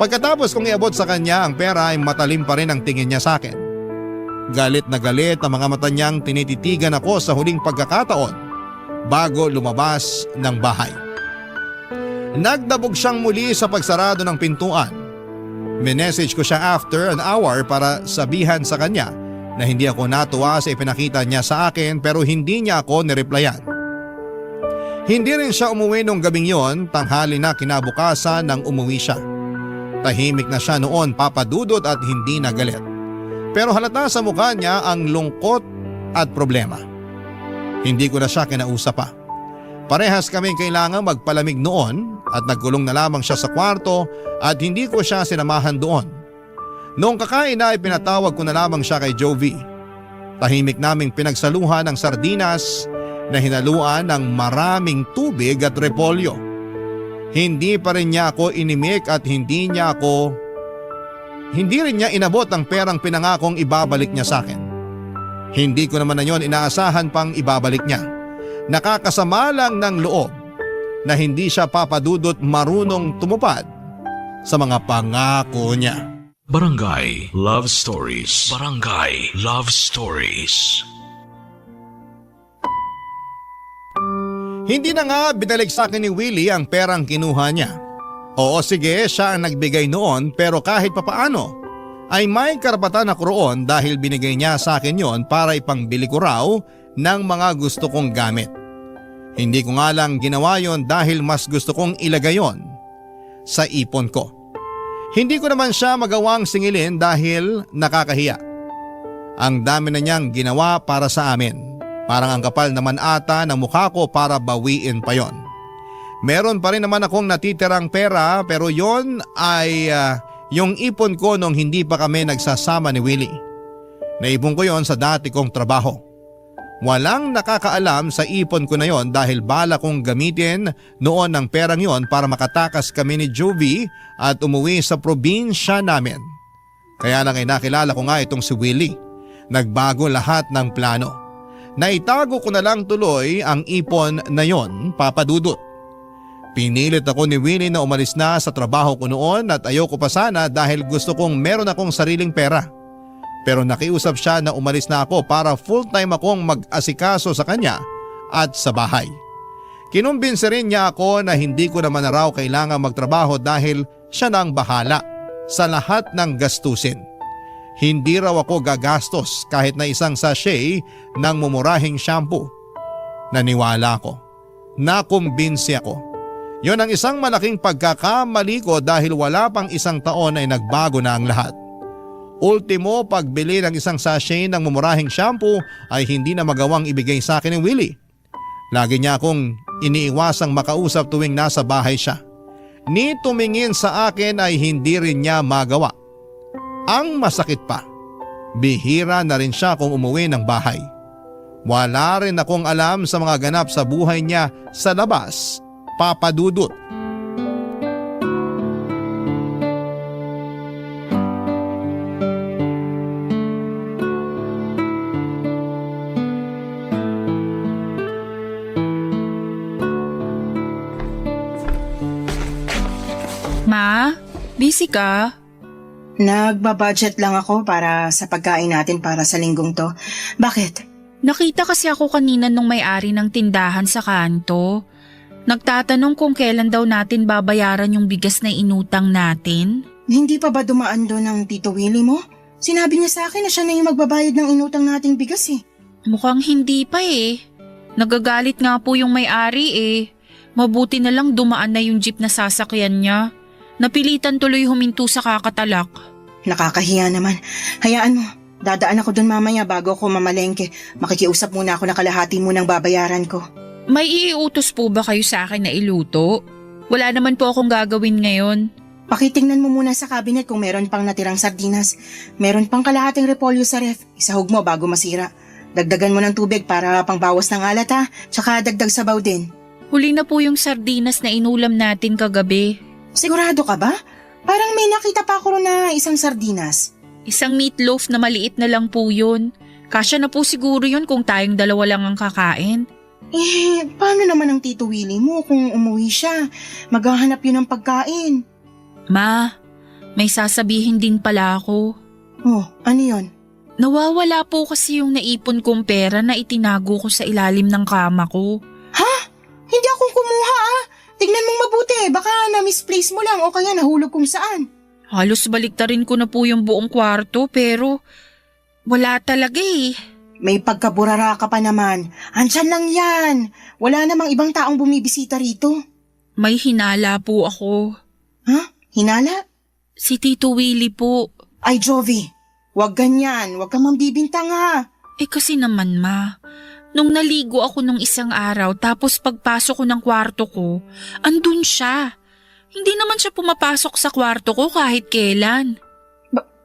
Pagkatapos kong iabot sa kanya ang pera ay matalim pa rin ang tingin niya sa akin. Galit na galit ang mga mata niyang tinititigan ako sa huling pagkakataon bago lumabas ng bahay. Nagdabog siyang muli sa pagsarado ng pintuan. Minessage ko siya after an hour para sabihan sa kanya na hindi ako natuwa sa ipinakita niya sa akin pero hindi niya ako nireplyan. Hindi rin siya umuwi nung gabing yon, tanghali na kinabukasan nang umuwi siya. Tahimik na siya noon, Papa Dudut, at hindi na galit. Pero halata sa mukha niya ang lungkot at problema. Hindi ko na siya kinausap pa. Parehas kami kailangang magpalamig noon at nagkulong na lamang siya sa kwarto at hindi ko siya sinamahan doon. Noong kakain na ay pinatawag ko na lamang siya kay Jovi. Tahimik naming pinagsaluhan ng sardinas na hinaluan ng maraming tubig at repolyo. Hindi pa rin niya ako inimik at hindi rin niya inabot ang perang pinangakong ibabalik niya sa akin. Hindi ko naman na yon inaasahan pang ibabalik niya. Nakakasama lang ng loob na hindi siya, Papa Dudut, marunong tumupad sa mga pangako niya. Barangay Love Stories. Barangay Love Stories. Hindi na nga binalik sa akin ni Willie ang perang kinuha niya. Oo, sige, siya ang nagbigay noon pero kahit papaano ay may karapatan ako roon dahil binigay niya sa akin yon para ipangbili ko raw ng mga gusto kong gamit. Hindi ko nga lang ginawa yon dahil mas gusto kong ilagay yon sa ipon ko. Hindi ko naman siya magawang singilin dahil nakakahiya. Ang dami na niyang ginawa para sa amin. Parang ang kapal naman ata ng mukha ko para bawiin pa yon. Meron pa rin naman akong natitirang pera pero yon ay yung ipon ko nung hindi pa kami nagsasama ni Willie. Naipon ko yon sa dati kong trabaho. Walang nakakaalam sa ipon ko na yon dahil bala kong gamitin noon ang perang yon para makatakas kami ni Jovi at umuwi sa probinsya namin. Kaya lang ay nakilala ko nga itong si Willie. Nagbago lahat ng plano. Naitago ko na lang tuloy ang ipon na yon, Papa Dudut. Pinilit ako ni Willie na umalis na sa trabaho ko noon at ayoko pa sana dahil gusto kong meron akong sariling pera. Pero nakiusap siya na umalis na ako para full-time akong mag-asikaso sa kanya at sa bahay. Kinumbinsi rin niya ako na hindi ko naman na raw kailangan magtrabaho dahil siya na ang bahala sa lahat ng gastusin. Hindi raw ako gagastos kahit na isang sachet ng mumurahing shampoo. Naniwala ako. Nakumbinsi ako. Yon ang isang malaking pagkakamali ko dahil wala pang isang taon ay nagbago na ang lahat. Ultimo, pagbili ng isang sachet ng mumurahing shampoo ay hindi na magawang ibigay sa akin ni Willie. Lagi niya akong iniiwasang makausap tuwing nasa bahay siya. Ni tumingin sa akin ay hindi rin niya magawa. Ang masakit pa, bihira na rin siya kung umuwi ng bahay. Wala rin akong alam sa mga ganap sa buhay niya sa labas, Papa Dudut. Ma, busy ka? Nagbabudget lang ako para sa pagkain natin para sa linggong to. Bakit? Nakita kasi ako kanina nung may-ari ng tindahan sa kanto. Nagtatanong kung kailan daw natin babayaran yung bigas na inutang natin. Hindi pa ba dumaan doon ang Tito Willie mo? Sinabi niya sa akin na siya na yung magbabayad ng inutang nating bigas eh. Mukhang hindi pa eh. Nagagalit nga po yung may-ari eh. Mabuti na lang dumaan na yung jeep na sasakyan niya. Napilitan tuloy huminto sa kakatalak. Nakakahiya naman. Hayaan mo. Dadaan ako doon mamaya bago ako mamalengke. Makikiusap muna ako na kalahati munang babayaran ko. May iutos po ba kayo sa akin na iluto? Wala naman po akong gagawin ngayon. Pakitingnan mo muna sa cabinet kung meron pang natirang sardinas. Meron pang kalahating repolyo sa ref. Isahog mo bago masira. Dagdagan mo ng tubig para pangbawas ng alat ha. Tsaka dagdag sabaw din. Huli na po yung sardinas na inulam natin kagabi. Sigurado ka ba? Parang may nakita pa ako na isang sardinas. Isang meatloaf na maliit na lang po yun. Kasya na po siguro yun kung tayong dalawa lang ang kakain. Paano naman ang Tito Willie mo kung umuwi siya? Maghahanap yun ng pagkain. Ma, may sasabihin din pala ako. Oh, ano yun? Nawawala po kasi yung naipon kong pera na itinago ko sa ilalim ng kama ko. Ha? Hindi akong kumuha ah. Tignan mong mabuti, baka na-misplace mo lang o kaya nahulog kung saan. Halos baliktarin ko na po yung buong kwarto pero wala talaga eh. May pagkaburara ka pa naman. Andyan lang yan. Wala namang ibang taong bumibisita rito. May hinala po ako. Ha? Hinala? Si Tito Willie po. Ay Jovi, wag ganyan. Wag kang mambibintang ha. Eh kasi naman ma, nung naligo ako nung isang araw tapos pagpasok ko ng kwarto ko, andun siya. Hindi naman siya pumapasok sa kwarto ko kahit kailan.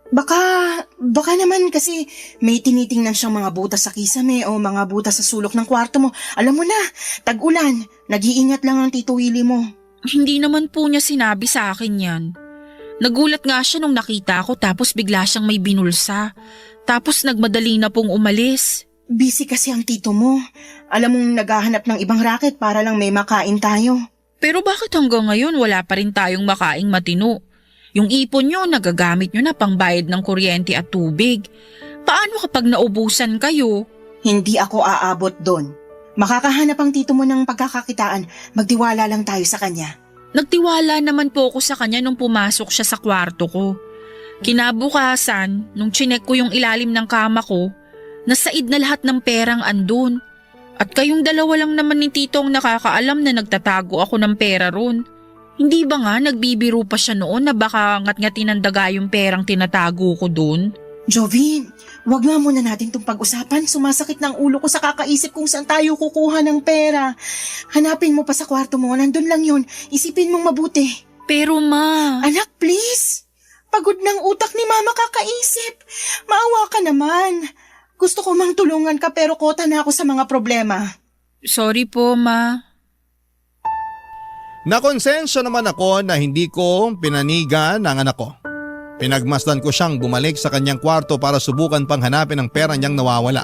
Baka naman kasi may tinitingnan siyang mga butas sa kisame o mga butas sa sulok ng kwarto mo. Alam mo na, tag-ulan, nag-iingat lang ang Tito Willie mo. Hindi naman po niya sinabi sa akin yan. Nagulat nga siya nung nakita ko tapos bigla siyang may binulsa. Tapos nagmadali na pong umalis. Busy kasi ang tito mo. Alam mong naghahanap ng ibang racket para lang may makain tayo. Pero bakit hanggang ngayon wala pa rin tayong makaing matino? Yung ipon nyo, nagagamit nyo na pangbayad ng kuryente at tubig. Paano kapag naubusan kayo? Hindi ako aabot doon. Makakahanap ang tito mo ng pagkakakitaan. Magtiwala lang tayo sa kanya. Nagtiwala naman po ako sa kanya nung pumasok siya sa kwarto ko. Kinabukasan, nung chinek ko yung ilalim ng kama ko, nasaid na lahat ng perang andun. At kayong dalawa lang naman ni Tito ang nakakaalam na nagtatago ako ng pera ron. Hindi ba nga nagbibiro pa siya noon na baka ngat-ngatin ng daga yung perang tinatago ko dun? Jovi, wag nga muna natin itong pag-usapan. Sumasakit ng ulo ko sa kakaisip kung saan tayo kukuha ng pera. Hanapin mo pa sa kwarto mo, nandun lang yun. Isipin mong mabuti. Pero ma… Anak, please. Pagod ng utak ni mama kakaisip. Maawa ka naman. Gusto ko mang tulungan ka pero kota na ako sa mga problema. Sorry po ma. Nakonsensya naman ako na hindi ko pinanigan ang anak ko. Pinagmasdan ko siyang bumalik sa kanyang kwarto para subukan pang hanapin ang pera niyang nawawala.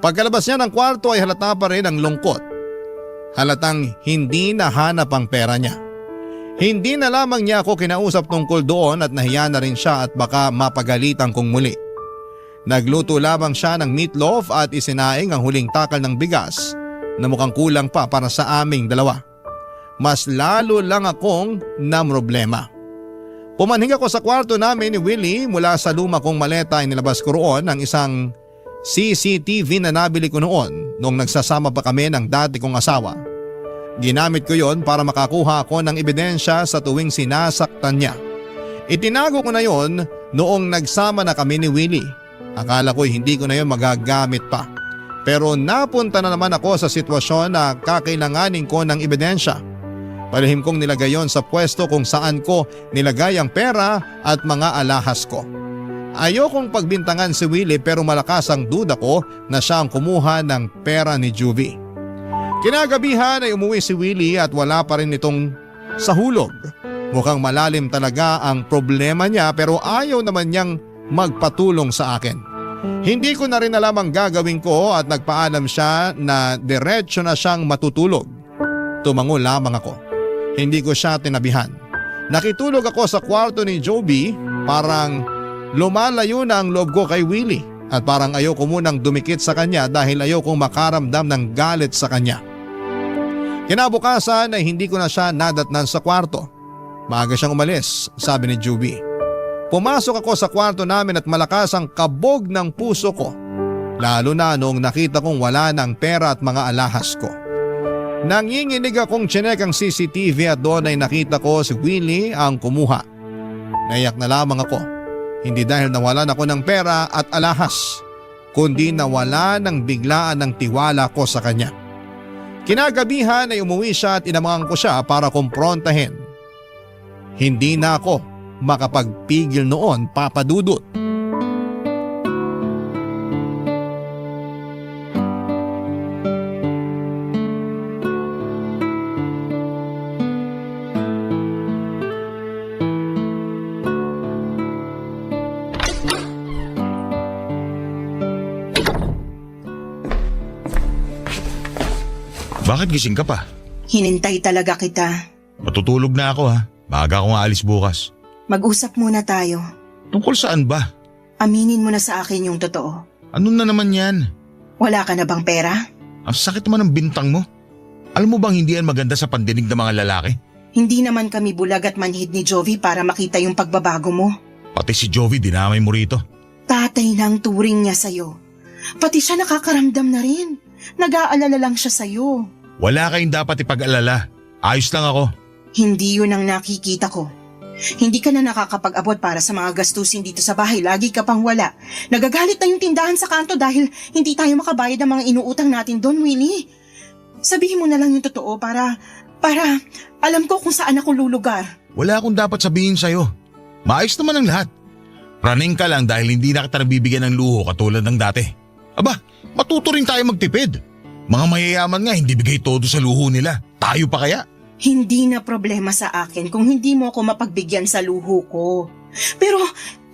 Pagkalabas niya ng kwarto ay halata pa rin ang lungkot. Halatang hindi nahanap ang pera niya. Hindi na lamang niya ako kinausap tungkol doon at nahiya na rin siya at baka mapagalitan kong muli. Nagluto lamang siya ng meatloaf at isinaing ang huling takal ng bigas na mukhang kulang pa para sa aming dalawa. Mas lalo lang akong namroblema. Pumanhing ako sa kwarto namin ni Willie. Mula sa luma kong maleta ay nilabas ko roon ang isang CCTV na nabili ko noon nung nagsasama pa kami ng dati kong asawa. Ginamit ko yon para makakuha ako ng ebidensya sa tuwing sinasaktan niya. Itinago ko na yon noong nagsama na kami ni Willie. Akala ko hindi ko na yon magagamit pa. Pero napunta na naman ako sa sitwasyon na kakailanganin ko ng ebidensya. Palihim kong nilagay yon sa pwesto kung saan ko nilagay ang pera at mga alahas ko. Ayokong pagbintangan si Willie pero malakas ang duda ko na siya ang kumuha ng pera ni Juvie. Kinagabihan ay umuwi si Willie at wala pa rin itong sahulog. Mukhang malalim talaga ang problema niya pero ayaw naman niyang magpatulong sa akin. Hindi ko na rin alam ang gagawin ko at nagpaalam siya na diretso na siyang matutulog. Tumango lamang ako. Hindi ko siya tinabihan. Nakitulog ako sa kwarto ni Joby. Parang lumalayo na ang loob ko kay Willie at parang ayoko munang dumikit sa kanya dahil ayokong makaramdam ng galit sa kanya. Kinabukasan ay hindi ko na siya nadatnan sa kwarto. Maaga siyang umalis, sabi ni Joby. Pumasok ako sa kwarto namin at malakas ang kabog ng puso ko. Lalo na noong nakita kong wala ng pera at mga alahas ko. Nanginginig akong tsinek ang CCTV at doon ay nakita ko si Willie ang kumuha. Naiyak na lamang ako. Hindi dahil nawalan ako ng pera at alahas, kundi nawala ng biglaan ng tiwala ko sa kanya. Kinagabihan ay umuwi siya at inamangan ko siya para kumprontahin. Hindi na ako makapagpigil noon, Papa Dudut. Bakit gising ka pa? Hinintay talaga kita. Matutulog na ako ha. Maaga akong aalis bukas. Mag-usap muna tayo. Tungkol saan ba? Aminin mo na sa akin yung totoo. Ano na naman yan? Wala ka na bang pera? Ang sakit naman ng bintang mo. Alam mo bang hindi yan maganda sa pandinig ng mga lalaki? Hindi naman kami bulag at manhid ni Jovi para makita yung pagbabago mo. Pati si Jovi dinamay mo rito. Tatay na ang turing niya sa'yo. Pati siya nakakaramdam na rin. Nag-aalala lang siya sa'yo. Wala kayong dapat ipag-alala. Ayos lang ako. Hindi yun ang nakikita ko. Hindi ka na nakakapag-abot para sa mga gastusin dito sa bahay. Lagi ka pang wala. Nagagalit na yung tindahan sa kanto dahil hindi tayo makabayad ng mga inuutang natin doon, Willie. Sabihin mo na lang yung totoo para alam ko kung saan ako lulugar. Wala akong dapat sabihin sa'yo. Maayos naman ang lahat. Praning ka lang dahil hindi na kita nabibigyan ng luho katulad ng dati. Aba, matuto rin tayo magtipid. Mga mayayaman nga hindi bigay todo sa luho nila. Tayo pa kaya? Hindi na problema sa akin kung hindi mo ako mapagbigyan sa luho ko. Pero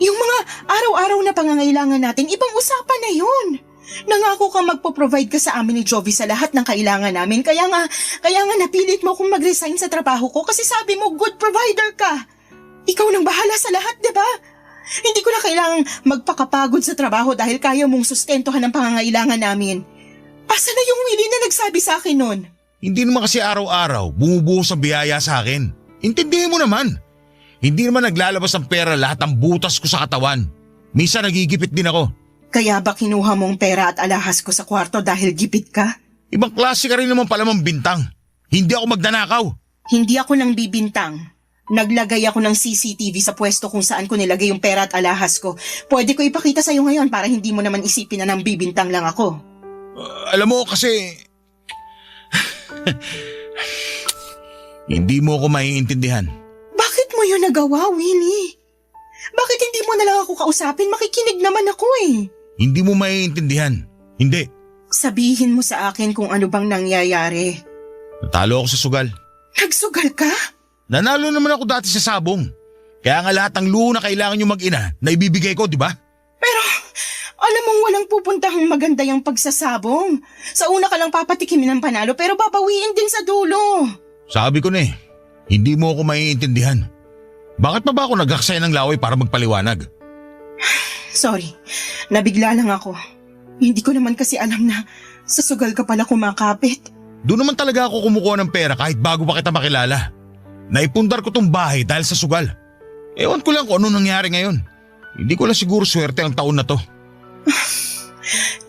yung mga araw-araw na pangangailangan natin, ibang usapan na yun. Nangako kang magpo-provide ka sa amin ni Jovi sa lahat ng kailangan namin. Kaya nga napilit mo akong mag-resign sa trabaho ko kasi sabi mo good provider ka. Ikaw nang bahala sa lahat, di ba? Hindi ko na kailangang magpakapagod sa trabaho dahil kaya mong sustentuhan ang pangangailangan namin. Asa na yung Willie na nagsabi sa akin nun? Hindi naman kasi araw-araw bumubuhos ang biyaya sa akin. Intindihin mo naman. Hindi naman naglalabas ng pera lahat ng butas ko sa katawan. Minsan nagigipit din ako. Kaya ba kinuha mong pera at alahas ko sa kwarto dahil gipit ka? Ibang klase ka rin naman pala mang bintang. Hindi ako magnanakaw. Hindi ako nang bibintang. Naglagay ako ng CCTV sa pwesto kung saan ko nilagay yung pera at alahas ko. Pwede ko ipakita sa'yo ngayon para hindi mo naman isipin na nang bibintang lang ako. Alam mo kasi... Hindi mo ako maiintindihan. Bakit mo yun nagawa, Willie? Bakit hindi mo na lang ako kausapin? Makikinig naman ako eh. Hindi mo maiintindihan. Hindi. Sabihin mo sa akin kung ano bang nangyayari. Natalo ako sa sugal. Nagsugal ka? Nanalo naman ako dati sa sabong. Kaya nga lahat ng luho na kailangan nyo mag-ina na ibibigay ko, di ba? Pero alam mong walang pupuntahang maganda yung pagsasabong. Sa una ka lang papatikimin ng panalo pero babawiin din sa dulo. Sabi ko na eh, hindi mo ako maiintindihan. Bakit pa ba ako nagaksaya ng laway para magpaliwanag? Sorry, nabigla lang ako. Hindi ko naman kasi alam na sa sugal ka pala kumakapit. Doon naman talaga ako kumukuha ng pera kahit bago pa kita makilala. Naipundar ko tong bahay dahil sa sugal. Ewan ko lang kung ano nangyari ngayon. Hindi ko lang siguro swerte ang taon na to.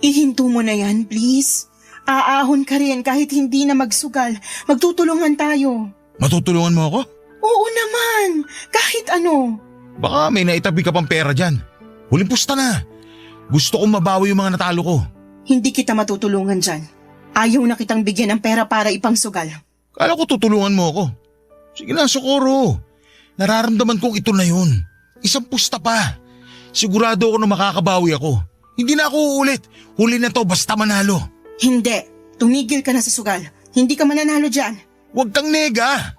Ihinto mo na yan, please. Aahon ka rin kahit hindi na magsugal. Magtutulungan tayo. Matutulungan mo ako? Oo naman, kahit ano. Baka may naitabi ka pang pera dyan. Huling pusta na. Gusto kong mabawi yung mga natalo ko. Hindi kita matutulungan dyan. Ayaw na kitang bigyan ng pera para ipangsugal. Kala ko tutulungan mo ako. Sige na, Socorro. Nararamdaman kong ito na yun. Isang pusta pa. Sigurado ako na makakabawi ako. Hindi na ako uulit. Huli na to basta manalo. Hindi, tumigil ka na sa sugal. Hindi ka mananalo dyan. Huwag kang nega.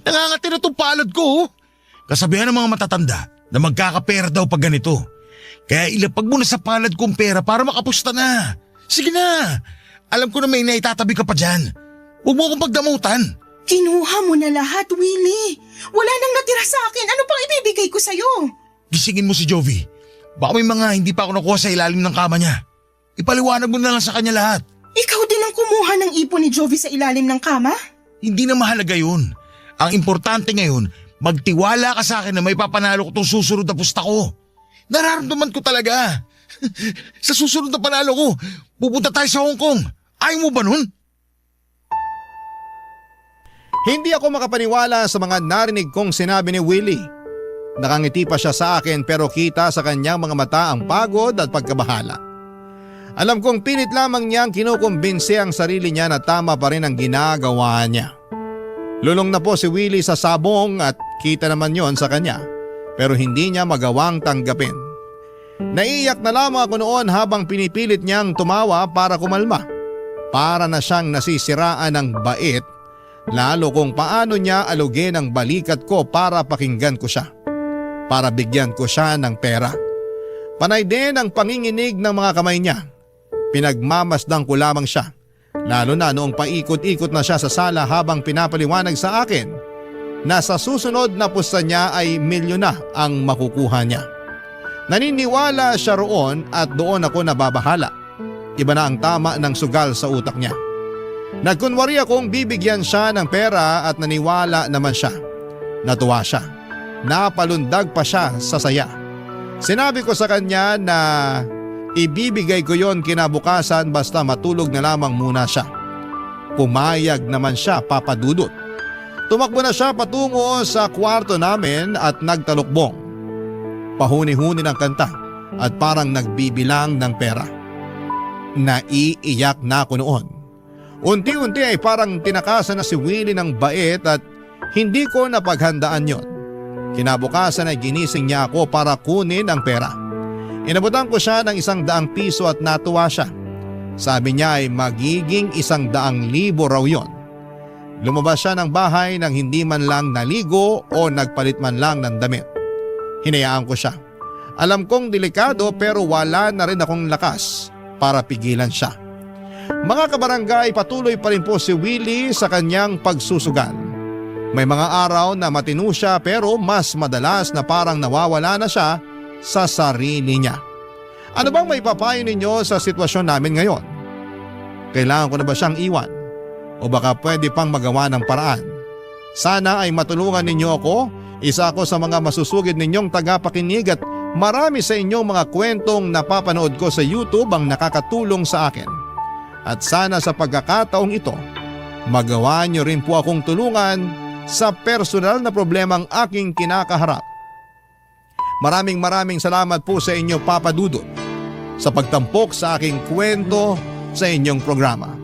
Nangangati na itong palad ko. Kasabihan ng mga matatanda na magkakapera daw pag ganito. Kaya ilapag mo na sa palad kong pera para makapusta na. Sige na. Alam ko na may naitatabi ka pa dyan. Huwag mo akong pagdamutan. Kinuha mo na lahat, Willie. Wala nang natira sa akin. Ano pang ibibigay ko sa'yo? Gisingin mo si Jovi. Baka may mga hindi pa ako nakuha sa ilalim ng kama niya. Ipaliwanag mo na lang sa kanya lahat. Ikaw din ang kumuha ng ipon ni Jovi sa ilalim ng kama? Hindi na mahalaga yun. Ang importante ngayon, magtiwala ka sa akin na may papanalo ko itong susunod na pusta ko. Nararamdaman ko talaga. Sa susunod na panalo ko, pupunta tayo sa Hong Kong. Ayaw mo ba nun? Hindi ako makapaniwala sa mga narinig kong sinabi ni Willie. Nakangiti pa siya sa akin pero kita sa kanyang mga mata ang pagod at pagkabahala. Alam kong pilit lamang niyang kinukumbinsi ang sarili niya na tama pa rin ang ginagawa niya. Lulong na po si Willie sa sabong at kita naman yon sa kanya pero hindi niya magawang tanggapin. Naiiyak na lamang ako noon habang pinipilit niyang tumawa para kumalma. Para na siyang nasisiraan ng bait. Lalo kung paano niya alugin ang balikat ko para pakinggan ko siya. Para bigyan ko siya ng pera. Panay din ang panginginig ng mga kamay niya. Pinagmamasdang ko lamang siya. Lalo na noong paikot-ikot na siya sa sala habang pinapaliwanag sa akin na sa susunod na pusta niya ay milyon na ang makukuha niya. Naniniwala siya roon at doon ako nababahala. Iba na ang tama ng sugal sa utak niya. Nagkunwari akong bibigyan siya ng pera at naniwala naman siya. Natuwa siya. Napalundag pa siya sa saya. Sinabi ko sa kanya na ibibigay ko yon kinabukasan basta matulog na lamang muna siya. Pumayag naman siya, Papa Dudut. Tumakbo na siya patungo sa kwarto namin at nagtalukbong. Pahuni-huni ng kanta at parang nagbibilang ng pera. Naiiyak na ako noon. Unti-unti ay parang tinakasan na si Willie ng bait at hindi ko napaghandaan yon. Kinabukasan ay ginising niya ako para kunin ang pera. Inabutan ko siya ng 100 piso at natuwa siya. Sabi niya ay magiging 100,000 raw yon. Lumabas siya ng bahay nang hindi man lang naligo o nagpalit man lang ng damit. Hinayaan ko siya. Alam kong delikado pero wala na rin akong lakas para pigilan siya. Mga kabarangay, patuloy pa rin po si Willie sa kanyang pagsusugal. May mga araw na matino siya pero mas madalas na parang nawawala na siya sa sarili niya. Ano bang may papayo ninyo sa sitwasyon namin ngayon? Kailangan ko na ba siyang iwan? O baka pwede pang magawa ng paraan? Sana ay matulungan ninyo ako. Isa ako sa mga masusugid ninyong tagapakinig at marami sa inyong mga kwentong napapanood ko sa YouTube ang nakakatulong sa akin. At sana sa pagkakataong ito, magawa niyo rin po akong tulungan sa personal na problemang aking kinakaharap. Maraming salamat po sa inyo, Papa Dudut, sa pagtampok sa aking kwento sa inyong programa.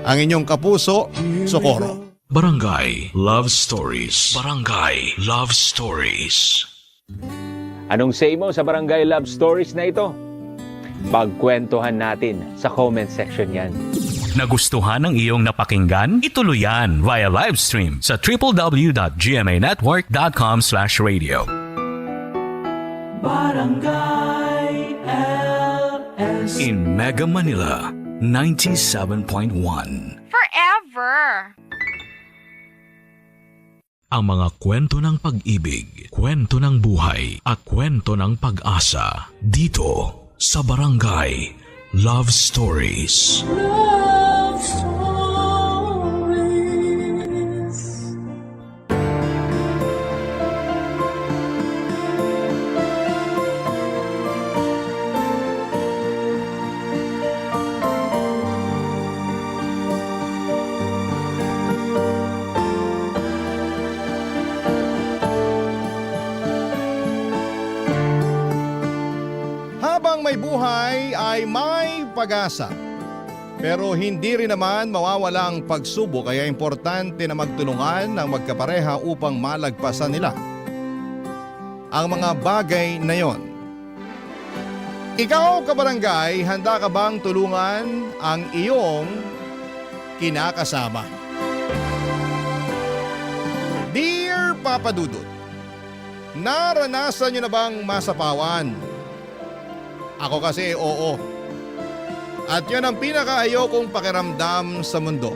Ang inyong kapuso, Socorro. Barangay Love Stories. Barangay Love Stories. Anong say mo sa Barangay Love Stories na ito? Pagkwentuhan natin sa comment section yan. Nagustuhan ng iyong napakinggan? Ituloy yan via live stream sa www.gmanetwork.com/radio. Barangay LS. In Mega Manila, 97.1. Forever. ang mga kwento ng pag-ibig, kwento ng buhay at kwento ng pag-asa dito sa Barangay Love Stories. Love Stories. Habang may buhay ay may pag-asa. Pero hindi rin naman mawawala ang pagsubok, kaya importante na magtulungan ang magkapareha upang malagpasan nila ang mga bagay na yon. Ikaw, kabarangay, handa ka bang tulungan ang iyong kinakasama? Dear Papa Dudut, naranasan niyo na bang masapawan? Ako kasi oo. At yun ang pinakaayaw kong pakiramdam sa mundo.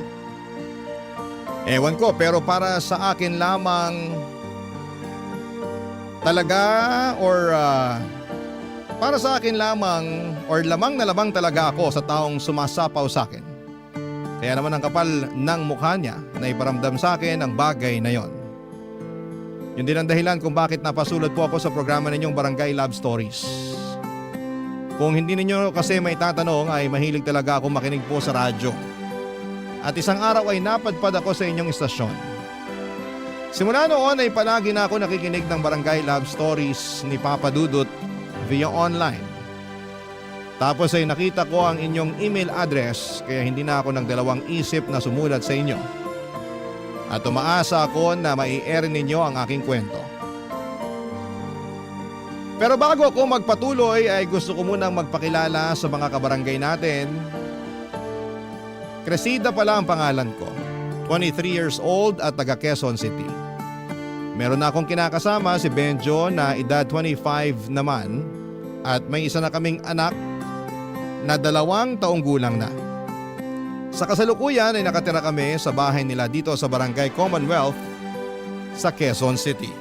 Ewan ko, pero para sa akin lamang talaga para sa akin lamang lamang na lamang talaga ako sa taong sumasapaw sa akin. Kaya naman ang kapal ng mukha niya na iparamdam sa akin ang bagay na yon. Yun din ang dahilan kung bakit napasulat po ako sa programa ninyong Barangay Love Stories. Kung hindi ninyo kasi may tatanong ay mahilig talaga ako makinig po sa radyo. At isang araw ay napadpad ako sa inyong istasyon. Simula noon ay palagi na ako nakikinig ng Barangay Love Stories ni Papa Dudut via online. Tapos ay nakita ko ang inyong email address kaya hindi na ako nagdalawang isip na sumulat sa inyo. At umaasa ako na mai-air ninyo ang aking kwento. Pero bago ako magpatuloy ay gusto ko munang magpakilala sa mga kabarangay natin. Cresida pala ang pangalan ko. 23 years old at taga Quezon City. Meron na akong kinakasama si Benjo na edad 25 naman at may isa na kaming anak na 2 taong gulang na. Sa kasalukuyan ay nakatira kami sa bahay nila dito sa Barangay Commonwealth sa Quezon City.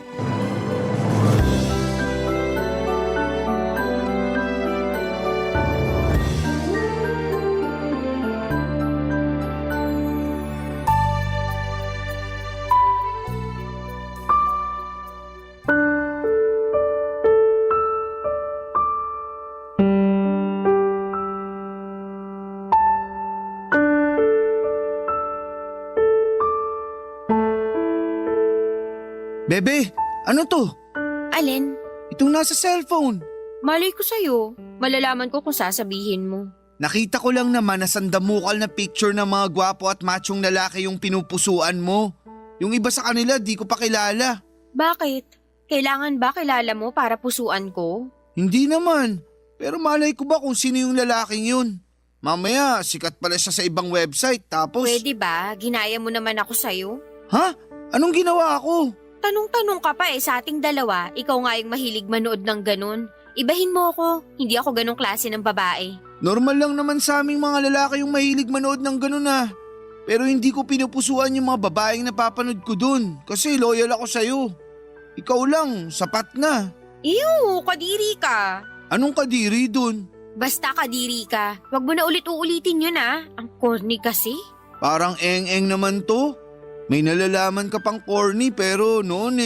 Bebe, ano to? Alin? Itong nasa cellphone. Malay ko sa'yo. Malalaman ko kung sasabihin mo. Nakita ko lang naman na sandamukal na picture ng mga gwapo at machong lalaki yung pinupusuan mo. Yung iba sa kanila di ko pa kilala. Bakit? Kailangan ba kilala mo para pusuan ko? Hindi naman. Pero malay ko ba kung sino yung lalaking yun? Mamaya, sikat pala siya sa ibang website tapos… Pwede ba? Ginaya mo naman ako sa'yo? Ha? Anong ginawa ko? Tanong-tanong ka pa sa ating dalawa. Ikaw nga yung mahilig manood ng ganun. Ibahin mo ako. Hindi ako ganong klase ng babae. Normal lang naman sa aming mga lalaki yung mahilig manood ng ganun ah. Pero hindi ko pinupusuan yung mga babaeng napapanood ko dun. Kasi loyal ako sa'yo. Ikaw lang, sapat na. Ew, kadiri ka. Anong kadiri dun? Basta kadiri ka. Wag mo na ulit-uulitin yun Ang corny kasi. Parang eng-eng naman to. May nalalaman ka pang corny pero noon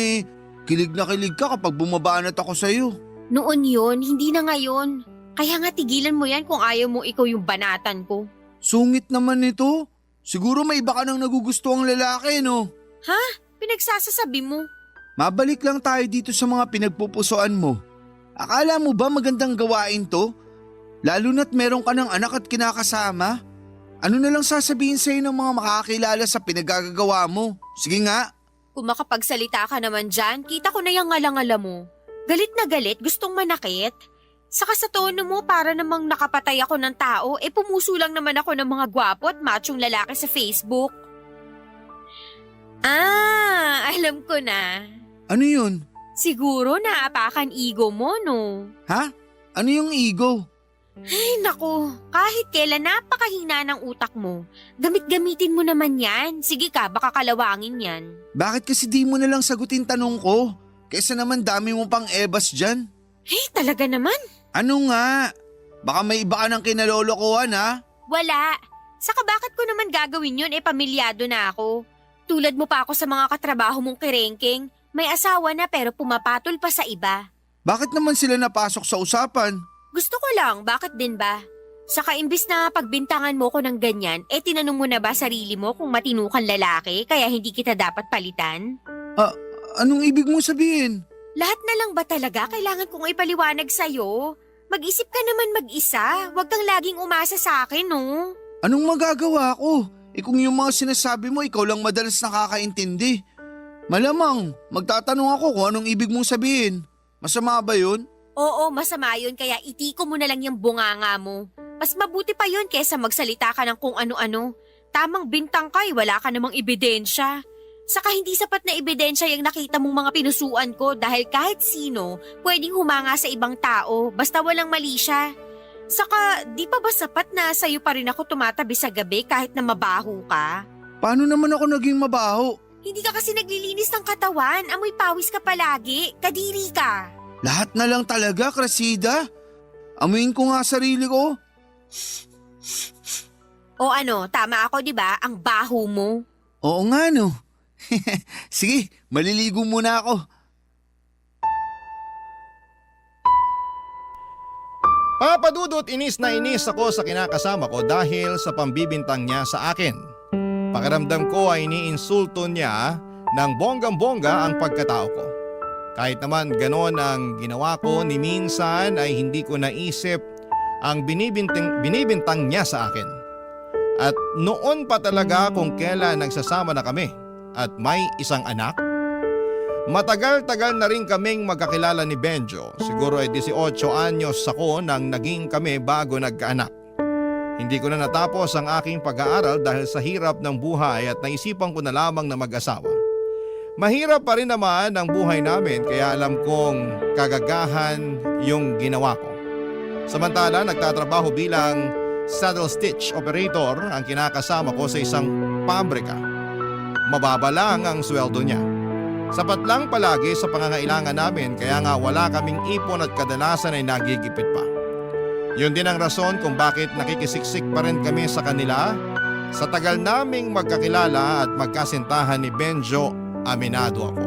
kilig na kilig ka kapag bumabanat ako sa'yo. Noon yun, hindi na ngayon. Kaya nga tigilan mo yan kung ayaw mo ikaw yung banatan ko. Sungit naman nito. Siguro may iba ka nang nagugustuhang lalaki, no? Ha? Pinagsasasabi mo? Mabalik lang tayo dito sa mga pinagpupusuan mo. Akala mo ba magandang gawain to? Lalo na't meron ka ng anak at kinakasama? Ano na lang sasabihin sa'yo ng mga makakilala sa pinagagagawa mo? Sige nga. Kung makapagsalita ka naman dyan, kita ko na yung ngalangala mo. Galit na galit, gustong manakit. Saka sa tono mo para namang nakapatay ako ng tao, pumuso lang naman ako ng mga gwapo at machong lalaki sa Facebook. Alam ko na. Ano yun? Siguro naapakan ego mo, no? Ha? Ano yung ego? Ay naku, kahit kailan napakahina ng utak mo. Gamit-gamitin mo naman yan. Sige ka, baka kalawangin yan. Bakit kasi di mo na lang sagutin tanong ko? Kaysa naman dami mo pang ebas dyan. Eh, talaga naman. Ano nga? Baka may iba ka ng kinalolokohan ha? Wala. Saka bakit ko naman gagawin yun? Pamilyado na ako. Tulad mo pa ako sa mga katrabaho mong kirengking. May asawa na pero pumapatol pa sa iba. Bakit naman sila napasok sa usapan? Gusto ko lang, bakit din ba? Saka imbis na pagbintangan mo ko ng ganyan, tinanong mo na ba sarili mo kung matino kang lalaki kaya hindi kita dapat palitan? Anong ibig mo sabihin? Lahat na lang ba talaga kailangan kong ipaliwanag sa'yo? Mag-isip ka naman mag-isa, huwag kang laging umasa sa akin, no? Anong magagawa ko? Kung yung mga sinasabi mo ikaw lang madalas nakakaintindi. Malamang, magtatanong ako kung anong ibig mong sabihin. Masama ba yun? Oo, masama yun kaya itiko mo na lang yung bunganga mo. Mas mabuti pa yun kesa magsalita ka ng kung ano-ano. Tamang bintang ka wala ka namang ebidensya. Saka hindi sapat na ebidensya yung nakita mong mga pinusuan ko dahil kahit sino pwedeng humanga sa ibang tao basta walang mali siya. Saka di pa ba sapat na sa'yo pa rin ako tumatabi sa gabi kahit na mabaho ka? Paano naman ako naging mabaho? Hindi ka kasi naglilinis ng katawan, amoy pawis ka palagi, kadiri ka. Lahat na lang talaga, Cressida. Amuin ko nga sarili ko. O ano, tama ako 'di ba? Ang baho mo. Oo nga no. Sige, maliligo muna ako. Papadudot, inis na inis ako sa kinakasama ko dahil sa pambibintang niya sa akin. Pakiramdam ko ay iniinsulto niya ng bonggang-bongga ang pagkatao ko. Kahit naman ganon ang ginawa ko, ni minsan ay hindi ko naisip ang binibintang niya sa akin. At noon pa talaga kung kailan nagsasama na kami at may isang anak. Matagal-tagal na rin kaming magkakilala ni Benjo. Siguro ay 18 anyos ako nang naging kami bago nagkaanak. Hindi ko na natapos ang aking pag-aaral dahil sa hirap ng buhay at naisipan ko na lamang na mag-asawa. Mahirap pa rin naman ang buhay namin kaya alam kong kagagahan yung ginawa ko. Samantala nagtatrabaho bilang saddle stitch operator ang kinakasama ko sa isang pabrika. Mababa lang ang sweldo niya. Sapat lang palagi sa pangangailangan namin kaya nga wala kaming ipon at kadalasan ay nagigipit pa. Yun din ang rason kung bakit nakikisiksik pa rin kami sa kanila. Sa tagal naming magkakilala at magkasintahan ni Benjo, aminado ako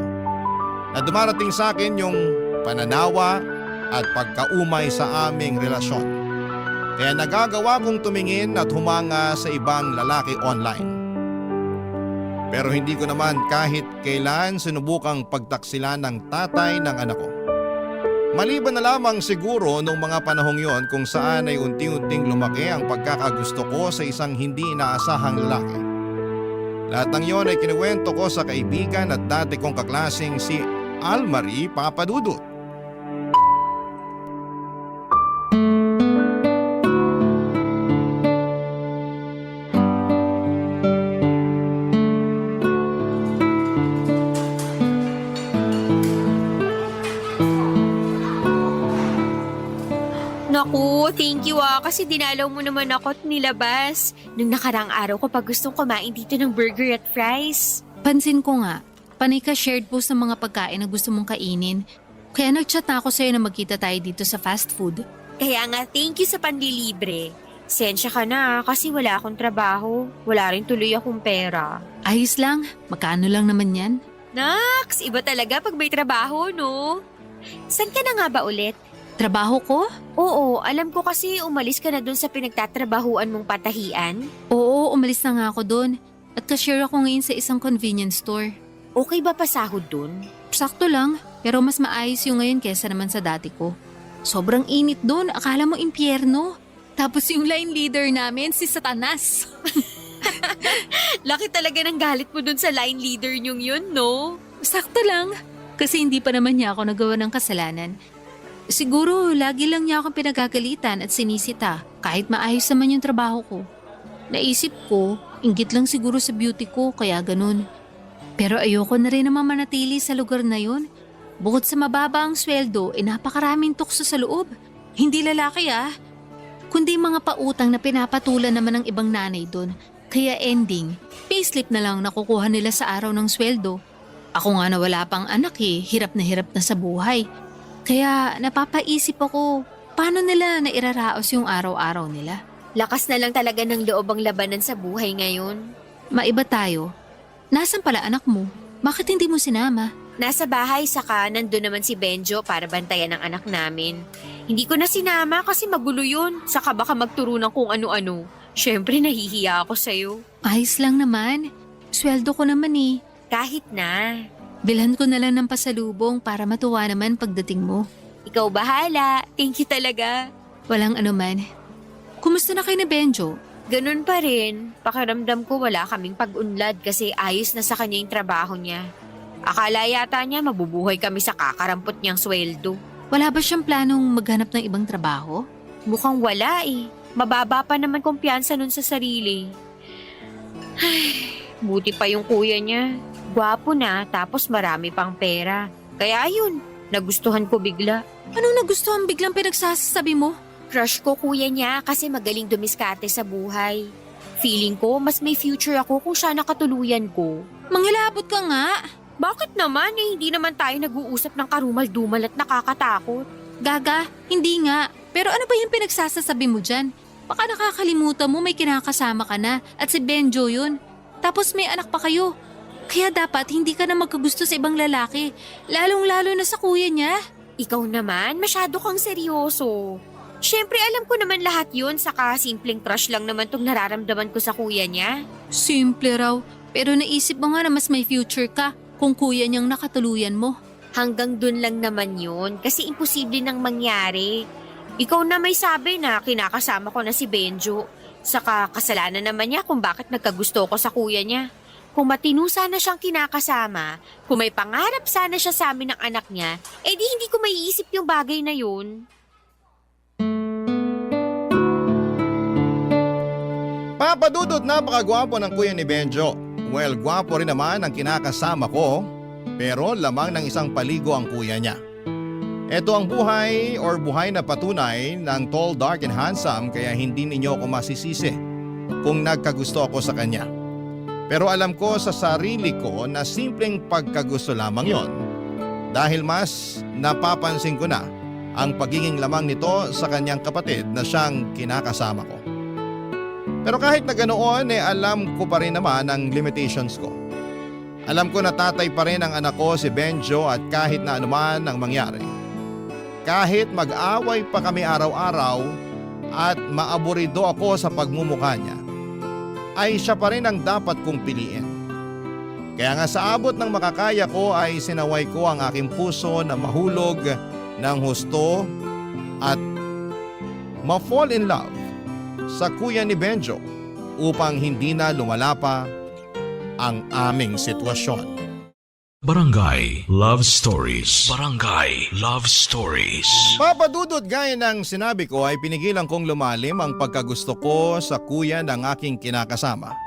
na dumarating sa akin yung pananawa at pagkaumay sa aming relasyon. Kaya nagagawa kong tumingin at humanga sa ibang lalaki online. Pero hindi ko naman kahit kailan sinubukang pagtaksilan ng tatay ng anak ko. Maliban na lamang siguro nung mga panahong yon kung saan ay unti-unting lumaki ang pagkakagusto ko sa isang hindi inaasahang lalaki. Lahat ng yon ay kinuwento ko sa kaibigan at dati kong kaklaseng si Almarie Papadudut. Naku, thank you kasi dinalaw mo naman ako at nilabas. Nung nakaraang araw ko pa gustong kumain dito ng burger at fries. Pansin ko nga, panay ka shared po sa mga pagkain na gusto mong kainin. Kaya nag-chat na ako sa'yo na magkita tayo dito sa fast food. Kaya nga, thank you sa panlilibre. Sensya ka na kasi wala akong trabaho. Wala rin tuloy akong pera. Ayos lang, magkano lang naman yan? Naks, iba talaga pag may trabaho, no? San ka na nga ba ulit? Trabaho ko? Oo, alam ko kasi umalis ka na dun sa pinagtatrabahuan mong patahian. Oo, umalis na nga ako dun. At cashier ako ngayon sa isang convenience store. Okay ba pasahod dun? Sakto lang, pero mas maayos yung ngayon kesa naman sa dati ko. Sobrang init dun, akala mo impyerno. Tapos yung line leader namin, si Satanas. Laki talaga ng galit mo dun sa line leader nyong yun, no? Sakto lang, kasi hindi pa naman niya ako nagawa ng kasalanan. Siguro, lagi lang niya akong pinagagalitan at sinisita kahit maayos naman yung trabaho ko. Naisip ko, inggit lang siguro sa beauty ko kaya ganun. Pero ayoko na rin naman manatili sa lugar na yun. Bukod sa mababa ang sweldo, napakaraming tukso sa loob. Hindi lalaki kundi mga pautang na pinapatulan naman ng ibang nanay doon. Kaya ending, payslip na lang nakukuha nila sa araw ng sweldo. Ako nga na wala pang anak hirap na sa buhay. Kaya napapaisip ako, paano nila nairaraos yung araw-araw nila? Lakas na lang talaga ng loob ang labanan sa buhay ngayon. Maiba tayo. Nasaan pala anak mo? Bakit hindi mo sinama? Nasa bahay saka nandun naman si Benjo para bantayan ang anak namin. Hindi ko na sinama kasi magulo yun. Saka baka magturo ng kung ano-ano. Siyempre nahihiya ako sa'yo. Ayos lang naman. Sweldo ko naman Kahit na. Bilhan ko na lang ng pasalubong para matuwa naman pagdating mo. Ikaw bahala. Thank you talaga. Walang anuman. Kumusta na kayo ni Benjo? Ganun pa rin. Pakiramdam ko wala kaming pag-unlad kasi ayos na sa kanya yung trabaho niya. Akala yata niya mabubuhay kami sa kakarampot niyang sweldo. Wala ba siyang planong maghanap ng ibang trabaho? Mukhang wala Mababa pa naman kumpiyansa nun sa sarili. Ay, buti pa yung kuya niya. Gwapo na tapos marami pang pera. Kaya ayun, nagustuhan ko bigla. Anong nagustuhan biglang pinagsasabi mo? Crush ko kuya niya kasi magaling dumiskarte sa buhay. Feeling ko mas may future ako kung siya nakatuluyan ko. Manghilabot ka nga. Bakit naman hindi naman tayo nag-uusap ng karumal-dumal at nakakatakot. Gaga, hindi nga. Pero ano ba yung pinagsasasabi mo dyan? Baka nakakalimutan mo may kinakasama ka na at si Benjo yun. Tapos may anak pa kayo. Kaya dapat hindi ka na magkagusto sa ibang lalaki. Lalong-lalo na sa kuya niya. Ikaw naman, masyado kang seryoso. Siyempre alam ko naman lahat yun, saka simpleng crush lang naman tong nararamdaman ko sa kuya niya. Simple raw, pero naisip mo nga na mas may future ka kung kuya niyang nakatuluyan mo. Hanggang dun lang naman yun, kasi imposible nang mangyari. Ikaw na may sabi na kinakasama ko na si Benjo. Saka kasalanan naman niya kung bakit nagkagusto ko sa kuya niya. Kung matino sana siyang kinakasama, kung may pangarap sana siya sa amin ng anak niya, di hindi ko maiisip yung bagay na yun. Papadudot, napakagwapo ng kuya ni Benjo. Well, gwapo rin naman ang kinakasama ko, pero lamang ng isang paligo ang kuya niya. Ito ang buhay na patunay ng tall, dark and handsome, kaya hindi ninyo ako masisisi kung nagkagusto ako sa kanya. Pero alam ko sa sarili ko na simpleng pagkagusto lamang yon. Dahil mas napapansin ko na ang pagiging lamang nito sa kanyang kapatid na siyang kinakasama ko. Pero kahit na ganoon, alam ko pa rin naman ang limitations ko. Alam ko na tatay pa rin ang anak ko si Benjo at kahit na anuman ang mangyari. Kahit mag-away pa kami araw-araw at maaburido ako sa pagmumukha niya, ay siya pa rin ang dapat kong piliin. Kaya nga sa abot ng makakaya ko ay sinaway ko ang aking puso na mahulog ng husto at ma-fall in love sa kuya ni Benjo upang hindi na lumala pa ang aming sitwasyon. Barangay Love Stories. Barangay Love Stories. Papadudot, gaya ng sinabi ko ay pinigilan kong lumalim ang pagkagusto ko sa kuya ng aking kinakasama.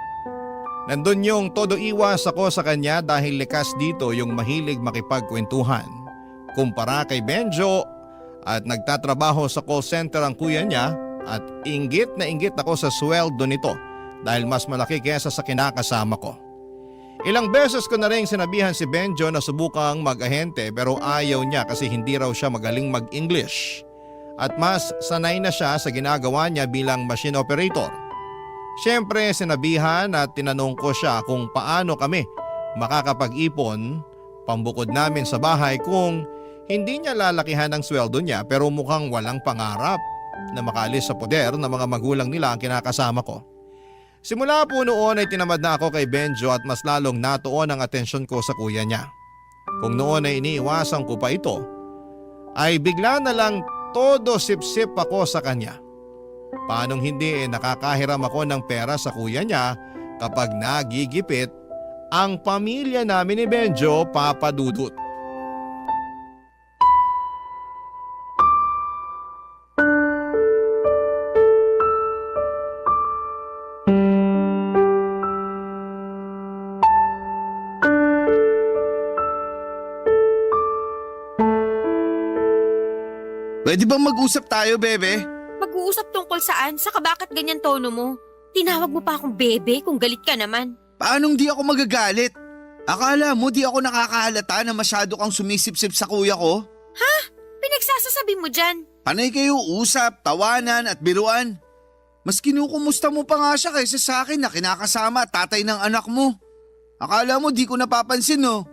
Nandun yung todo iwas ako sa kanya dahil likas dito yung mahilig makipagkwentuhan. Kumpara kay Benjo at nagtatrabaho sa call center ang kuya niya at inggit na inggit ako sa sweldo nito dahil mas malaki kesa sa kinakasama ko. Ilang beses ko na rin sinabihan si Benjo na subukang mag-ahente pero ayaw niya kasi hindi raw siya magaling mag-English at mas sanay na siya sa ginagawa niya bilang machine operator. Siyempre sinabihan at tinanong ko siya kung paano kami makakapag-ipon pambukod namin sa bahay kung hindi niya lalakihan ang sweldo niya pero mukhang walang pangarap na makaalis sa poder ng mga magulang nila ang kinakasama ko. Simula po noon ay tinamad na ako kay Benjo at mas lalong natuon ang atensyon ko sa kuya niya. Kung noon ay iniiwasan ko pa ito, ay bigla na lang todo sip-sip ako sa kanya. Paanong hindi nakakahiram ako ng pera sa kuya niya kapag nagigipit ang pamilya namin ni Benjo, Papadudot. Pwede bang mag-usap tayo, bebe? Mag-uusap tungkol saan? Saka bakit ganyan tono mo? Tinawag mo pa akong bebe kung galit ka naman. Paanong di ako magagalit? Akala mo di ako nakakahalata na masyado kang sumisip-sip sa kuya ko? Ha? Pinagsasasabi mo dyan? Panay kayo usap, tawanan at biruan. Mas kinukumusta mo pa nga siya kaysa sa akin na kinakasama at tatay ng anak mo. Akala mo di ko napapansin no?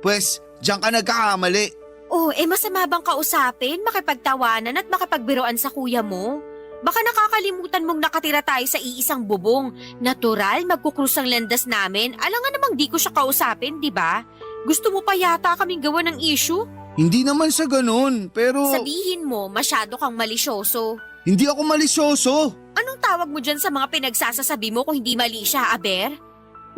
Pwes, diyan ka nagkakamali. Oh, masama bang kausapin, makipagtawanan at makipagbiruan sa kuya mo? Baka nakakalimutan mong nakatira tayo sa iisang bubong. Natural, magkukrus ang landas namin. Alangan namang di ko siya kausapin, di ba? Gusto mo pa yata kaming gawa ng issue? Hindi naman sa ganun, pero… Sabihin mo, masyado kang malisyoso. Hindi ako malisyoso. Anong tawag mo dyan sa mga pinagsasasabi mo kung hindi mali siya, Aber?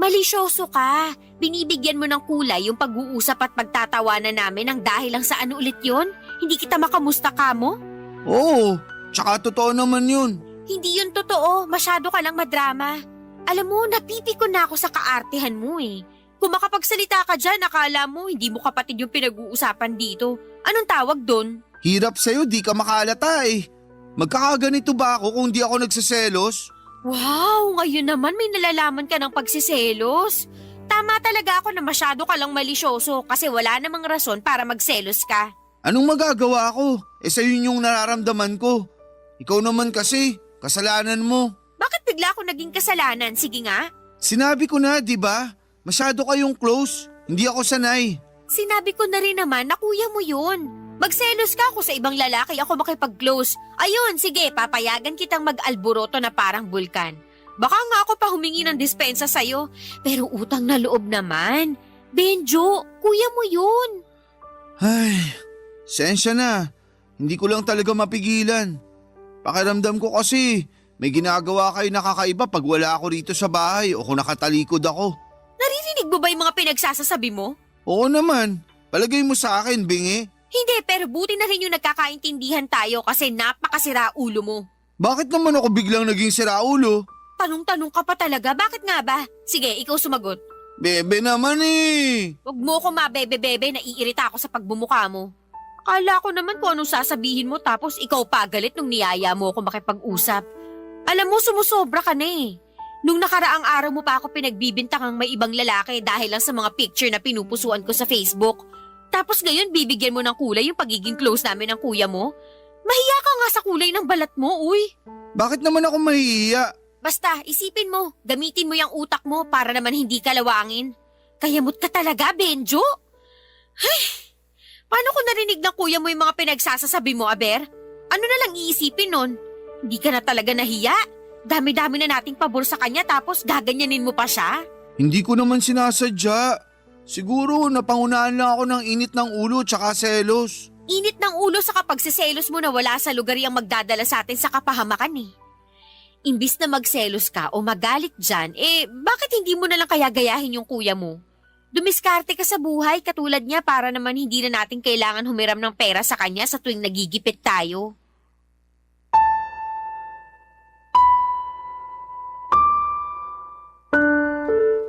Malisyoso ka. Binibigyan mo ng kulay yung pag-uusap at pagtatawanan namin ang dahil lang sa ano ulit yon? Hindi kita makamusta ka mo? Oo, tsaka totoo naman yun. Hindi yun totoo. Masyado ka lang madrama. Alam mo, napipiko na ako sa kaartehan mo eh. Kung makapagsalita ka dyan, akala mo hindi mo kapatid yung pinag-uusapan dito. Anong tawag doon? Hirap sa'yo, di ka makalata eh. Magkakaganito ba ako kung di ako nagsiselos? Wow, ngayon naman may nalalaman ka ng pagsiselos. Tama talaga ako na masyado ka lang malisyoso kasi wala namang rason para magselos ka. Anong magagawa ko? Sa'yo yung nararamdaman ko. Ikaw naman kasi, kasalanan mo. Bakit bigla ako naging kasalanan? Sige nga. Sinabi ko na, di ba? Masyado kayong close. Hindi ako sanay. Sinabi ko na rin naman na kuya mo yun. Magselos ka ako sa ibang lalaki, ako makipag-close. Ayun, sige, papayagan kitang mag-alboroto na parang bulkan. Baka nga ako pa humingi ng dispensa sa'yo, pero utang na loob naman. Benjo, kuya mo yun. Ay, sensya na. Hindi ko lang talaga mapigilan. Pakiramdam ko kasi may ginagawa kayo nakakaiba pag wala ako rito sa bahay o kung nakatalikod ako. Naririnig mo ba yung mga pinagsasasabi mo? Oo naman. Palagay mo sa akin, bingi. Hindi, pero buti na rin yung nagkakaintindihan tayo kasi napakasira ulo mo. Bakit naman ako biglang naging siraulo? Tanong-tanong ka pa talaga, bakit nga ba? Sige, ikaw sumagot. Bebe naman eh. Huwag mo ko mabebe-bebe, naiirita ako sa pagbumuka mo. Akala ko naman kung anong sasabihin mo tapos ikaw pa galit nung niyaya mo ako makipag-usap. Alam mo, sumusobra ka na eh. Nung nakaraang araw mo pa ako pinagbibintangang may ibang lalaki dahil lang sa mga picture na pinupusuan ko sa Facebook. Tapos ngayon bibigyan mo ng kulay yung pagiging close namin ng kuya mo? Mahiya ka nga sa kulay ng balat mo, uy. Bakit naman ako mahihiya? Basta, isipin mo, gamitin mo yung utak mo para naman hindi ka lawangin. Kayamot ka talaga, Benjo. Ay, paano ko narinig ng kuya mo yung mga pinagsasasabi mo, Aber? Ano na lang iisipin nun? Hindi ka na talaga nahiya? Dami-dami na nating pabor sa kanya tapos gaganyanin mo pa siya? Hindi ko naman sinasadya. Siguro napangunahan lang ako ng init ng ulo tsaka selos. Init ng ulo sa kapag siselos mo na wala sa lugar yung magdadala sa atin sa kapahamakan eh. Imbis na magselos ka o magalit dyan, bakit hindi mo na lang kaya gayahin yung kuya mo? Dumiskarte ka sa buhay katulad niya para naman hindi na natin kailangan humiram ng pera sa kanya sa tuwing nagigipit tayo.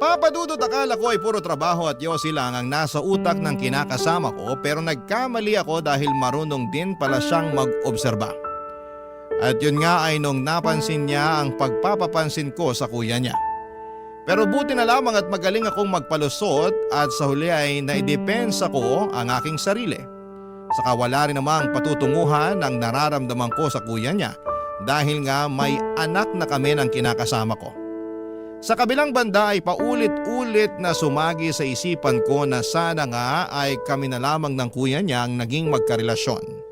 Papadudot, akala ko ay puro trabaho at yosi lang ang nasa utak ng kinakasama ko pero nagkamali ako dahil marunong din pala siyang mag-obserba. At yun nga ay nung napansin niya ang pagpapapansin ko sa kuya niya. Pero buti na lamang at magaling akong magpalusot at sa huli ay naidepensa ko ang aking sarili. Saka wala rin namang patutunguhan ang nararamdaman ko sa kuya niya dahil nga may anak na kami ng kinakasama ko. Sa kabilang banda ay paulit-ulit na sumagi sa isipan ko na sana nga ay kami na lamang ng kuya niya ang naging magkarelasyon.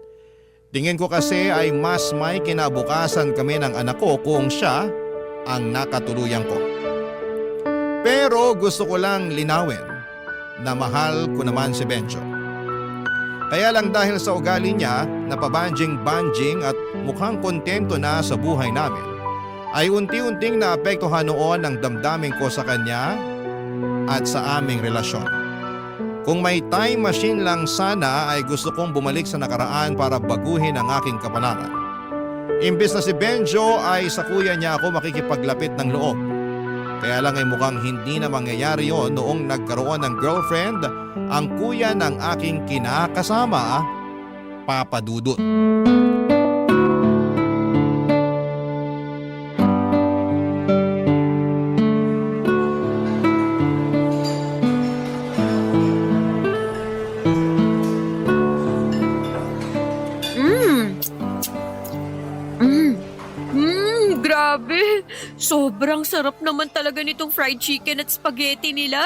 Tingin ko kasi ay mas may kinabukasan kami ng anak ko kung siya ang nakatuluyan ko. Pero gusto ko lang linawin na mahal ko naman si Benjo. Kaya lang dahil sa ugali niya na pabanjing-banjing at mukhang kontento na sa buhay namin, ay unti-unting naapektuhan noon ang damdamin ko sa kanya at sa aming relasyon. Kung may time machine lang sana ay gusto kong bumalik sa nakaraan para baguhin ang aking kapalaran. Imbes na si Benjo ay sa kuya niya ako makikipaglapit ng loob. Kaya lang ay mukhang hindi na mangyayari yon noong nagkaroon ng girlfriend ang kuya ng aking kinakasama, Papa Dudut. Grabe. Sobrang sarap naman talaga nitong fried chicken at spaghetti nila.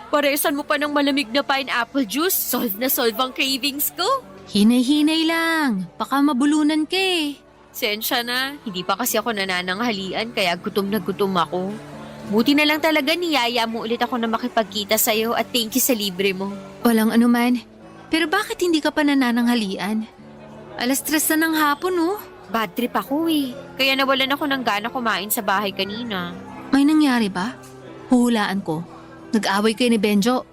Paresan mo pa ng malamig na pineapple juice. Solve na solve ang cravings ko. Hinay-hinay lang. Baka mabulunan ka eh. Sensya na, hindi pa kasi ako nanananghalian kaya gutom na gutom ako. Buti na lang talaga niyaya mo ulit ako na makipagkita sa'yo at thank you sa libre mo. Walang anuman. Pero bakit hindi ka pa nananghalian? 3:00 na ng hapon oh. Bad trip ako eh. Kaya nawalan ako ng gana kumain sa bahay kanina. May nangyari ba? Huhulaan ko. Nag-away kayo ni Benjo.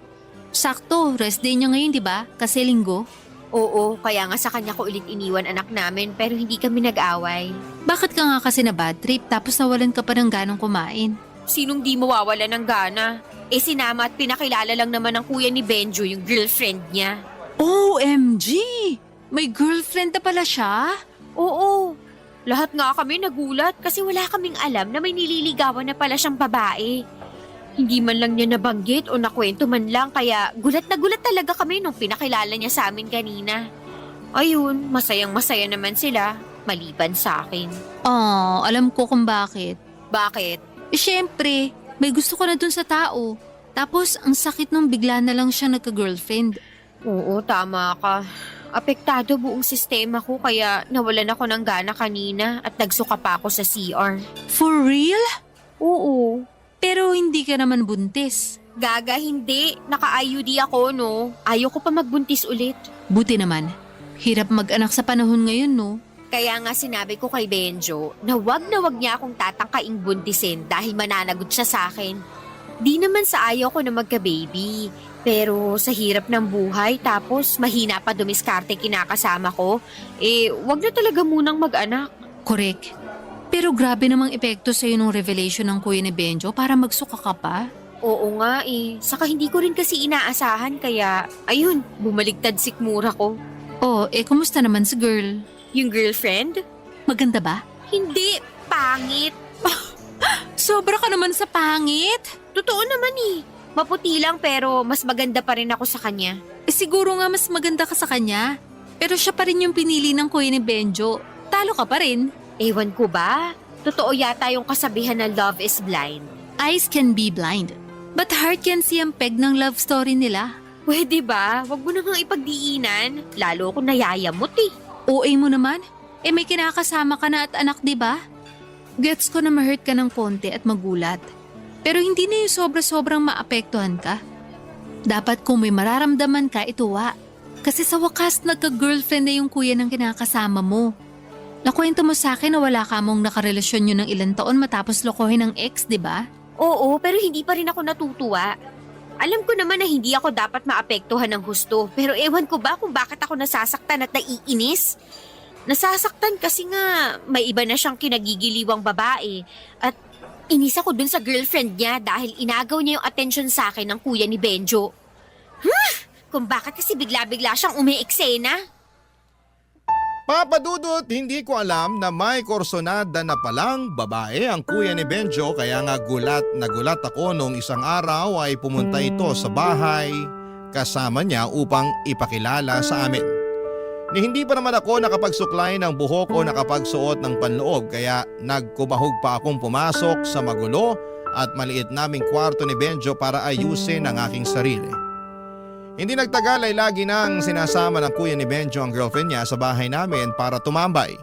Sakto, rest day niya ngayon, di ba? Kasi linggo. Oo, kaya nga sa kanya ko ulit iniwan anak namin pero hindi kami nag-away. Bakit ka nga kasi na bad trip tapos nawalan ka pa ng ganong kumain? Sinong di mawawala ng gana? Sinama at pinakilala lang naman ng kuya ni Benjo yung girlfriend niya. OMG! May girlfriend na pala siya? Oo. Lahat nga kami nagulat kasi wala kaming alam na may nililigawan na pala siyang babae. Hindi man lang niya nabanggit o nakwento man lang kaya gulat na gulat talaga kami nung pinakilala niya sa amin kanina. Ayun, masayang masaya naman sila, maliban sa akin. Oh, alam ko kung bakit. Bakit? Syempre, may gusto ko na dun sa tao. Tapos, ang sakit nung bigla na lang siya nagka-girlfriend. Oo, tama ka. Apektado buong sistema ko kaya nawalan ako ng gana kanina at nagsuka pa ako sa CR. For real? Oo. Pero hindi ka naman buntis. Gaga, hindi. Naka-IUD ako, no? Ayoko pa magbuntis ulit. Buti naman. Hirap mag-anak sa panahon ngayon, no? Kaya nga sinabi ko kay Benjo na wag niya akong tatangkaing buntisin dahil mananagot siya sa akin. Di naman sa ayaw ko na magka-baby. Pero sa hirap ng buhay tapos mahina pa dumiskarte kinakasama ko, wag na talaga munang mag-anak. Correct. Pero grabe namang epekto sa'yo nung revelation ng kuya ni Benjo para magsuka ka pa. Oo nga Saka hindi ko rin kasi inaasahan kaya, ayun, bumaligtad sikmura ko. Oh, kumusta naman si girl? Yung girlfriend? Maganda ba? Hindi, pangit. Sobra ka naman sa pangit. Totoo naman Maputi lang pero mas maganda pa rin ako sa kanya. Siguro nga mas maganda ka sa kanya. Pero siya pa rin yung pinili ng kuya ni Benjo. Talo ka pa rin. Ewan ko ba? Totoo yata yung kasabihan na love is blind. Eyes can be blind, but heart can see ang peg ng love story nila. Pwede ba? Wag mo namang ipagdiinan. Lalo ako nayayamot OA mo naman. May kinakasama ka na at anak, di ba? Gets ko na ma-hurt ka ng konti at magulat. Pero hindi na yung sobra-sobrang maapektuhan ka. Dapat kung may mararamdaman ka, ituwa. Kasi sa wakas, nagka-girlfriend na yung kuya ng kinakasama mo. Nakwento mo sa akin na wala ka mong nakarelasyon yun ng ilang taon matapos lokohin ng ex, di ba? Oo, pero hindi pa rin ako natutuwa. Alam ko naman na hindi ako dapat maapektuhan ng husto. Pero ewan ko ba kung bakit ako nasasaktan at naiinis? Nasasaktan kasi nga may iba na siyang kinagigiliwang babae. At inis ako dun sa girlfriend niya dahil inagaw niya yung attention sa akin ng kuya ni Benjo. Kung bakit kasi bigla-bigla siyang umiiksena. Papa Dudut, hindi ko alam na may korsonada na palang babae ang kuya ni Benjo kaya nga gulat na gulat ako nung isang araw ay pumunta ito sa bahay kasama niya upang ipakilala sa amin. Ni hindi pa naman ako nakapagsuklay ng buhok o nakapagsuot ng panloob kaya nagkumahog pa akong pumasok sa magulo at maliit naming kwarto ni Benjo para ayusin ang aking sarili. Hindi nagtagal ay lagi nang sinasama ng kuya ni Benjo ang girlfriend niya sa bahay namin para tumambay.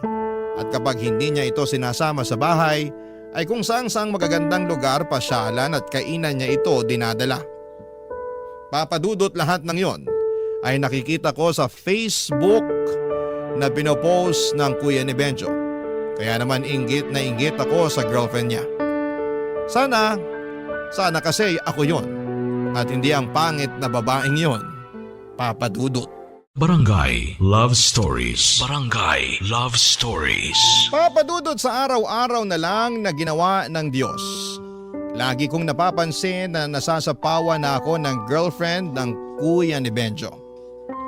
At kapag hindi niya ito sinasama sa bahay ay kung saang magagandang lugar pasyalan at kainan niya ito dinadala. Papadudot lahat ng yon ay nakikita ko sa Facebook na pinopost ng kuya ni Benjo. Kaya naman inggit na inggit ako sa girlfriend niya. Sana kasi ako yon at hindi ang pangit na babaeng yon, Papa Dudut. Barangay Love Stories. Barangay Love Stories. Papa Dudut, sa araw-araw na lang na ginawa ng Diyos. Lagi kong napapansin na nasasapawan na ako ng girlfriend ng kuya ni Benjo.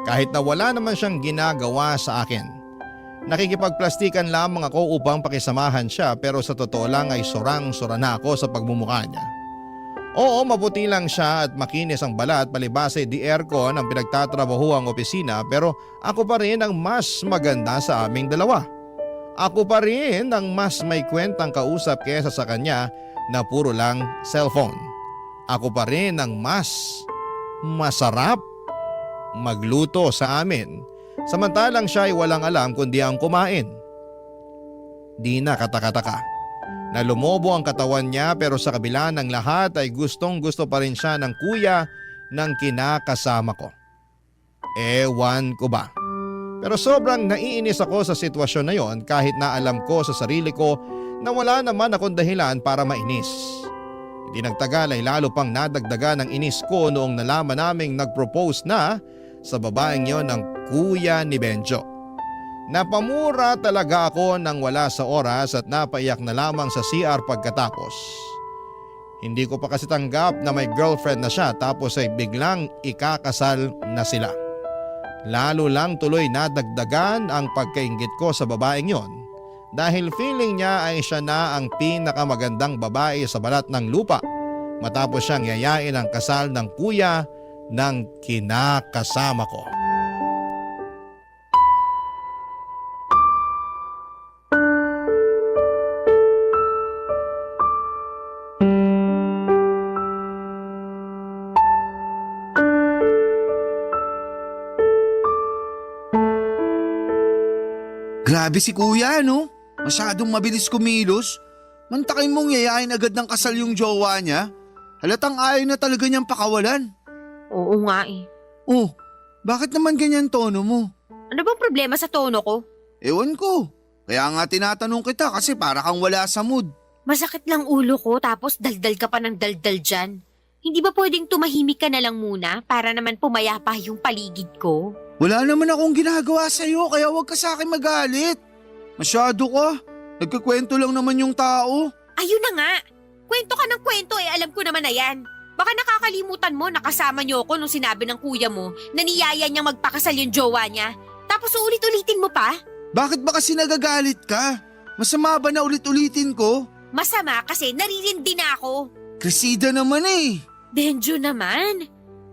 Kahit na wala naman siyang ginagawa sa akin. Nakikipagplastikan lamang ako upang pakisamahan siya pero sa totoo lang ay sorang-sora na ako sa pagmumukha niya. Oo, maputi lang siya at makinis ang balat palibase di aircon ang pinagtatrabaho ang opisina pero ako pa rin ang mas maganda sa aming dalawa. Ako pa rin ang mas may kwentang kausap kesa sa kanya na puro lang cellphone. Ako pa rin ang mas masarap magluto sa amin, samantalang siya ay walang alam kundi ang kumain. Di na katakataka na lumobo ang katawan niya, pero sa kabila ng lahat ay gustong gusto pa rin siya ng kuya ng kinakasama ko. Ewan ko ba. Pero sobrang naiinis ako sa sitwasyon na yon, kahit na alam ko sa sarili ko na wala naman akong dahilan para mainis. Hindi nagtagal ay lalo pang nadagdagan ng inis ko noong nalaman naming nag-propose na sa babaeng yon ng kuya ni Benjo. Napamura talaga ako nang wala sa oras at napaiyak na lamang sa CR pagkatapos. Hindi ko pa kasi tanggap na may girlfriend na siya, tapos ay biglang ikakasal na sila. Lalo lang tuloy nadagdagan ang pagkainggit ko sa babaeng yon, dahil feeling niya ay siya na ang pinakamagandang babae sa balat ng lupa, matapos siyang yayain ang kasal ng kuya ng kinakasama ko. Grabe si kuya, no? Masyadong mabilis kumilos. Mantakin mong yayain agad ng kasal yung jowa niya. Halatang ayaw na talaga niyang pakawalan. Oo nga eh. Oh, bakit naman ganyan tono mo? Ano bang problema sa tono ko? Ewan ko. Kaya nga tinatanong kita kasi para kang wala sa mood. Masakit lang ulo ko tapos daldal ka pa ng daldal dyan. Hindi ba pwedeng tumahimik ka na lang muna para naman pumayapa yung paligid ko? Wala naman akong ginagawa sa'yo kaya huwag ka sa akin magalit. Masyado ka. Nagkakwento lang naman yung tao. Ayun na nga. Kwento ka ng kwento alam ko naman na yan. Baka nakakalimutan mo nakasama niyo ako nung sinabi ng kuya mo na niyaya niyang magpakasal yung jowa niya. Tapos ulit-ulitin mo pa? Bakit ba kasi nagagalit ka? Masama ba na ulit-ulitin ko? Masama kasi naririndi na ako. Crescida naman eh. Benjo naman.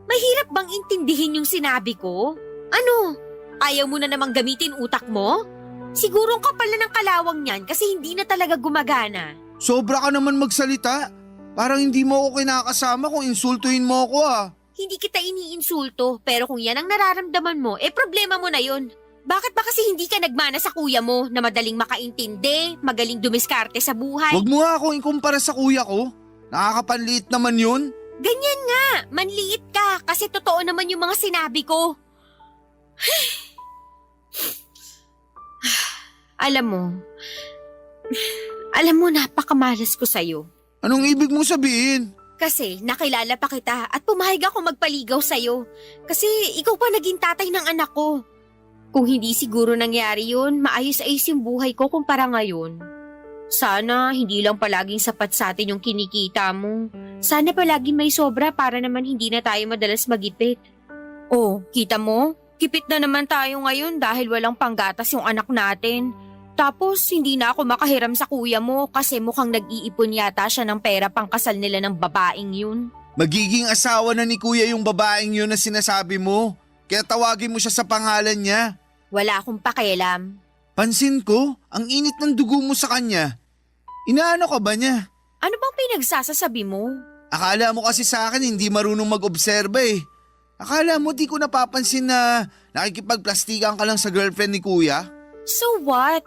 Mahirap bang intindihin yung sinabi ko? Ano? Ayaw mo na namang gamitin utak mo? Siguro ang kapal na ng kalawang niyan kasi hindi na talaga gumagana. Sobra ka naman magsalita. Parang hindi mo ako kinakasama kung insultuhin mo ako Hindi kita iniinsulto, pero kung yan ang nararamdaman mo, problema mo na yun. Bakit ba kasi hindi ka nagmana sa kuya mo na madaling makaintindi, magaling dumiskarte sa buhay? Huwag mo nga akong ikumpara sa kuya ko. Nakakapanliit naman yun. Ganyan nga, manliit ka kasi totoo naman yung mga sinabi ko. Alam mo napakamalas ko sa'yo. Anong ibig mong sabihin? Kasi nakilala pa kita at pumayag ako magpaligaw sa'yo. Kasi ikaw pa naging tatay ng anak ko. Kung hindi siguro nangyari yun, maayos-ayos yung buhay ko kumpara ngayon. Sana hindi lang palaging sapat sa atin yung kinikita mo. Sana palaging may sobra para naman hindi na tayo madalas magipit. Oh, kita mo? Kipit na naman tayo ngayon dahil walang panggatas yung anak natin. Tapos hindi na ako makahiram sa kuya mo kasi mukhang nag-iipon yata siya ng pera pang kasal nila ng babaeng yun. Magiging asawa na ni kuya yung babaeng yun na sinasabi mo. Kaya tawagin mo siya sa pangalan niya. Wala akong pakialam. Pansin ko, ang init ng dugo mo sa kanya. Inaano ka ba niya? Ano bang pinagsasasabi mo? Akala mo kasi sa akin hindi marunong mag-obserba eh. Akala mo di ko napapansin na nakikipagplastikan ka lang sa girlfriend ni kuya? So what?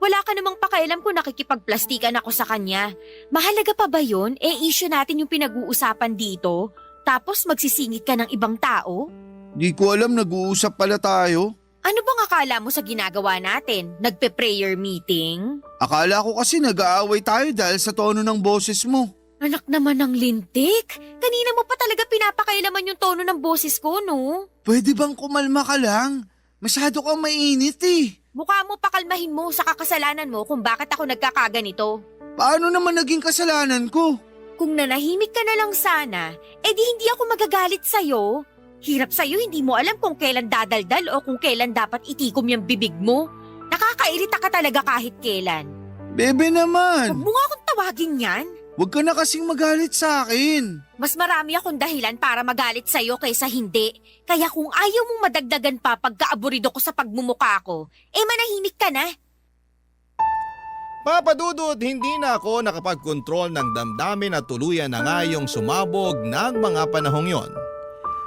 Wala ka namang pakialam kung nakikipagplastikan ako sa kanya. Mahalaga pa ba yun? Issue natin yung pinag-uusapan dito. Tapos magsisingit ka ng ibang tao? Di ko alam, nag-uusap pala tayo. Ano bang akala mo sa ginagawa natin? Nagpe-prayer meeting? Akala ko kasi nag-aaway tayo dahil sa tono ng boses mo. Anak naman ng lintik. Kanina mo pa talaga pinapakailaman yung tono ng boses ko, no? Pwede bang kumalma ka lang? Masyado kang mainit eh. Mukha mo pakalmahin mo sa kakasalanan mo kung bakit ako nagkakaganito. Paano naman naging kasalanan ko? Kung nanahimik ka na lang sana, di hindi ako magagalit sa'yo. Hirap sa'yo, hindi mo alam kung kailan dadaldal o kung kailan dapat itikom yung bibig mo. Nakakairita ka talaga kahit kailan. Bebe naman. Huwag mo nga akong tawagin yan. Huwag ka na kasing magalit sa akin. Mas marami akong dahilan para magalit sa'yo kaysa hindi. Kaya kung ayaw mong madagdagan pa pagkaaburido ko sa pagmumuka ko, manahimik ka na. Papa Dudut, hindi na ako nakapag-control ng damdamin at tuluyan na nga yung sumabog ng mga panahong yon.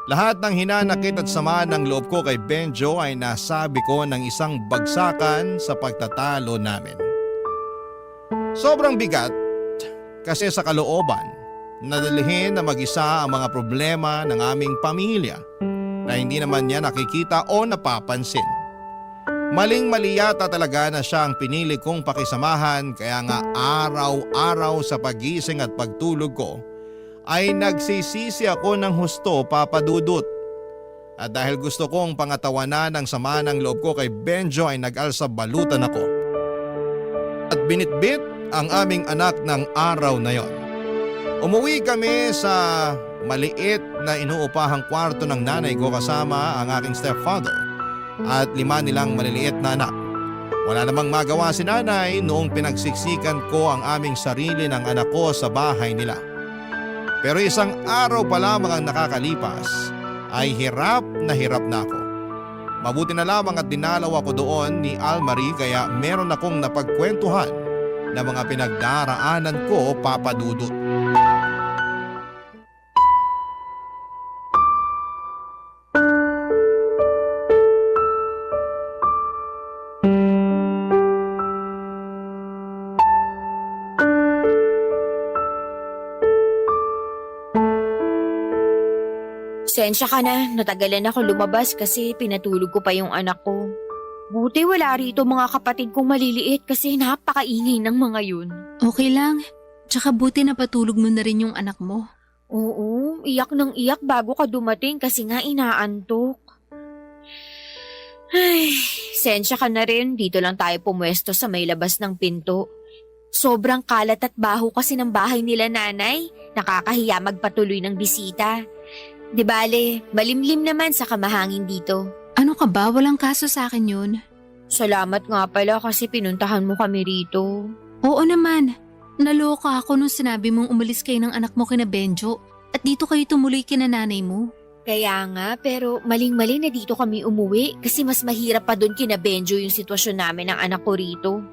Lahat ng hinanakit at sama ng loob ko kay Benjo ay nasabi ko ng isang bagsakan sa pagtatalo namin. Sobrang bigat kasi sa kalooban, nadalihin na mag-isa ang mga problema ng aming pamilya na hindi naman niya nakikita o napapansin. Maling-mali yata talaga na siya ang pinili kong pakisamahan kaya nga araw-araw sa pagising at pagtulog ko ay nagsisisi ako ng husto, Papa Dudut. At dahil gusto kong pangatawanan ng sama ng loob ko kay Benjo ay nag-alsa balutan ako. At binitbit ang aming anak ng araw na yon. Umuwi kami sa maliit na inuupahang kwarto ng nanay ko kasama ang aking stepfather at 5 nilang maliliit na anak. Wala namang magawa si nanay noong pinagsiksikan ko ang aming sarili ng anak ko sa bahay nila. Pero isang araw pa lamang ang nakakalipas ay hirap na ako. Mabuti na lamang at dinalaw ako doon ni Almarie kaya meron akong napagkwentuhan na mga pinagdaraanan ko, Papa Dudut. Pasensya ka na, natagalan ako lumabas kasi pinatulog ko pa yung anak ko. Buti wala rito mga kapatid kong maliliit kasi napakaingay ng mga yun. Okay lang. Tsaka buti na patulog mo na rin yung anak mo. Oo, iyak ng iyak bago ka dumating kasi nga inaantok. Ay, sensya ka na rin, dito lang tayo pumwesto sa may labas ng pinto. Sobrang kalat at baho kasi ng bahay nila nanay, nakakahiya magpatuloy ng bisita. Di bale, malimlim naman sa kamahangin dito. Ano ka ba? Walang kaso sa akin yun. Salamat nga pala kasi pinuntahan mo kami rito. Oo naman. Naloka ako nung sinabi mong umalis kayo ng anak mo kina Benjo at dito kayo tumuloy kina nanay mo. Kaya nga, pero maling-mali na dito kami umuwi kasi mas mahirap pa doon kina Benjo yung sitwasyon namin ng anak ko rito.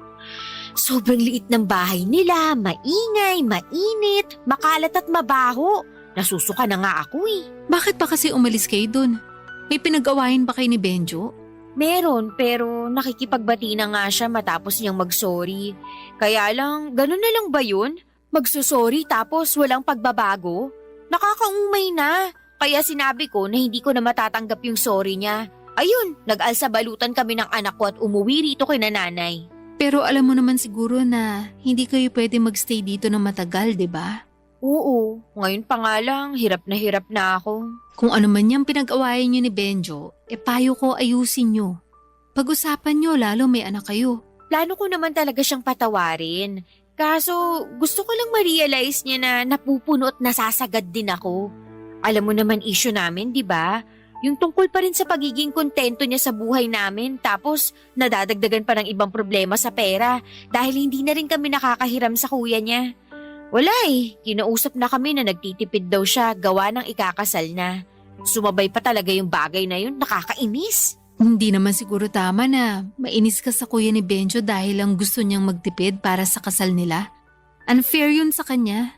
Sobrang liit ng bahay nila, maingay, mainit, makalat at mabaho. Nasusuka na nga ako eh. Bakit pa kasi umalis kayo dun? May pinag-awayan ba kayo ni Benjo? Meron, pero nakikipagbati na nga siya matapos niyang mag-sorry. Kaya lang, ganun na lang ba yun? Magsusorry tapos walang pagbabago? Nakakaumay na. Kaya sinabi ko na hindi ko na matatanggap yung sorry niya. Ayun, nag-alsa balutan kami ng anak ko at umuwi rito kay nanay. Pero alam mo naman siguro na hindi kayo pwede magstay dito ng matagal, di ba? Oo, ngayon pa nga lang, hirap na ako. Kung ano man yung pinag-awayan nyo ni Benjo, payo ko ayusin nyo. Pag-usapan nyo lalo may anak kayo. Plano ko naman talaga siyang patawarin. Kaso gusto ko lang ma-realize niya na napupuno at nasasagad din ako. Alam mo naman issue namin, di ba? Yung tungkol pa rin sa pagiging kontento niya sa buhay namin tapos nadadagdagan pa ng ibang problema sa pera dahil hindi na rin kami nakakahiram sa kuya niya. Wala eh, kinausap na kami na nagtitipid daw siya gawa ng ikakasal na. Sumabay pa talaga yung bagay na yun, nakakainis. Hindi naman siguro tama na mainis ka sa kuya ni Benjo dahil lang gusto niyang magtipid para sa kasal nila. Unfair yun sa kanya.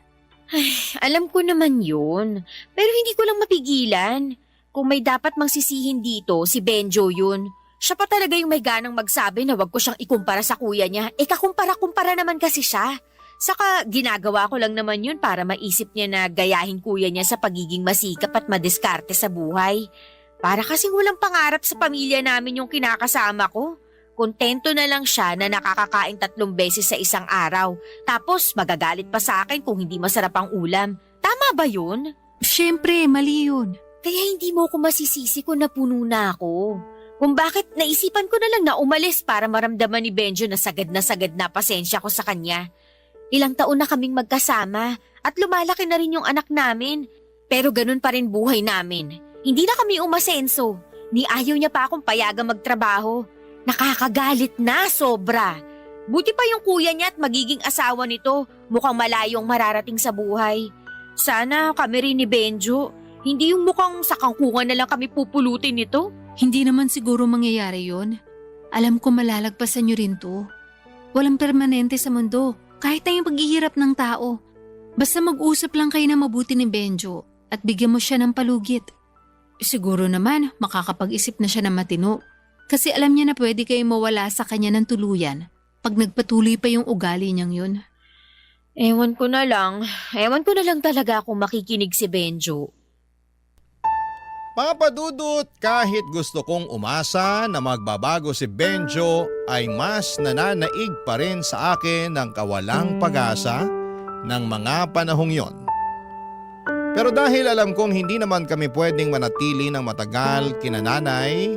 Ay, alam ko naman yun, pero hindi ko lang mapigilan. Kung may dapat magsisihin dito, si Benjo yun. Siya pa talaga yung may ganang magsabi na wag ko siyang ikumpara sa kuya niya. Kakumpara-kumpara naman kasi siya. Saka ginagawa ko lang naman yun para maisip niya na gayahin kuya niya sa pagiging masikap at madiskarte sa buhay. Para kasing walang pangarap sa pamilya namin yung kinakasama ko. Kontento na lang siya na nakakakain 3 beses sa isang araw. Tapos magagalit pa sa akin kung hindi masarap ang ulam. Tama ba yun? Siyempre, mali yun. Kaya hindi mo ko masisisi kung napuno na ako. Kung bakit naisipan ko na lang na umalis para maramdaman ni Benjo na sagad na pasensya ko sa kanya. Ilang taon na kaming magkasama at lumalaki na rin yung anak namin. Pero ganun pa rin buhay namin. Hindi na kami umasenso. Ni ayaw niya pa akong payagang magtrabaho. Nakakagalit na sobra. Buti pa yung kuya niya at magiging asawa nito. Mukhang malayong mararating sa buhay. Sana kami rin ni Benjo. Hindi yung mukhang sa kangkungan na lang kami pupulutin nito. Hindi naman siguro mangyayari yon. Alam ko malalagpasan nyo rin to. Walang permanente sa mundo, kahit na yung paghihirap ng tao. Basta mag-usap lang kayo na mabuti ni Benjo at bigyan mo siya ng palugit. Siguro naman makakapag-isip na siya ng matino. Kasi alam niya na pwede kayong mawala sa kanya ng tuluyan pag nagpatuloy pa yung ugali niyang yun. Ewan ko na lang talaga kung makikinig si Benjo. Papa Dudut, kahit gusto kong umasa na magbabago si Benjo, ay mas nananaig pa rin sa akin ng kawalang pag-asa ng mga panahong yon. Pero dahil alam kong hindi naman kami pwedeng manatili ng matagal kina nanay,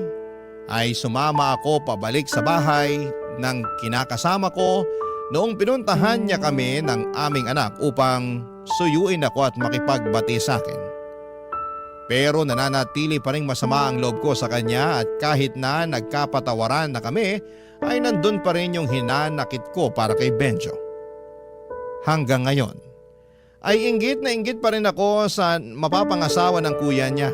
ay sumama ako pabalik sa bahay ng kinakasama ko noong pinuntahan niya kami ng aming anak upang suyuin ako at makipagbati sa akin. Pero nananatili pa rin masama ang loob ko sa kanya at kahit na nagkapatawaran na kami ay nandun pa rin yung hinanakit ko para kay Benjo. Hanggang ngayon ay inggit na inggit pa rin ako sa mapapangasawa ng kuya niya.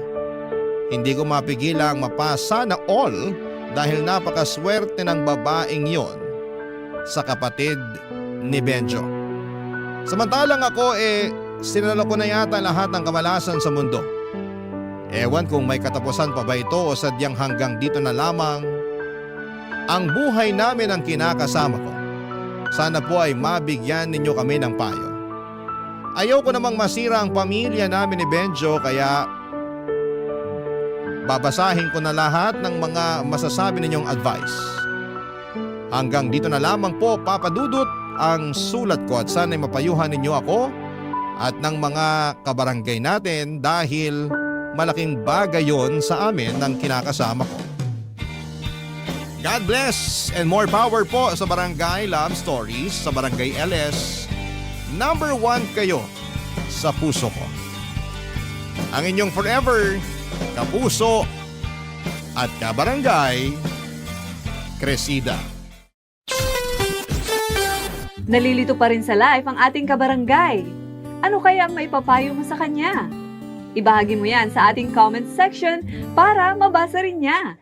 Hindi ko mapigilang mapasa na all dahil napakaswerte ng babaeng yon sa kapatid ni Benjo. Samantalang ako sinala ko na yata lahat ng kamalasan sa mundo. Ewan kung may katapusan pa ba ito o sadyang hanggang dito na lamang ang buhay namin ang kinakasama ko. Sana po ay mabigyan ninyo kami ng payo. Ayaw ko namang masira ang pamilya namin ni Benjo kaya babasahin ko na lahat ng mga masasabi ninyong advice. Hanggang dito na lamang po, Papa Dudut, ang sulat ko at sana'y mapayuhan ninyo ako at ng mga kabarangay natin dahil malaking bagay yon sa amin ng kinakasama ko. God bless and more power po sa Barangay Love Stories sa Barangay LS. Number 1 kayo sa puso ko. Ang inyong forever kapuso at kabarangay, Cresida. Nalilito pa rin sa life ang ating kabarangay. Ano kaya ang maipapayo mo sa kanya? Ibahagi mo yan sa ating comment section para mabasa rin niya.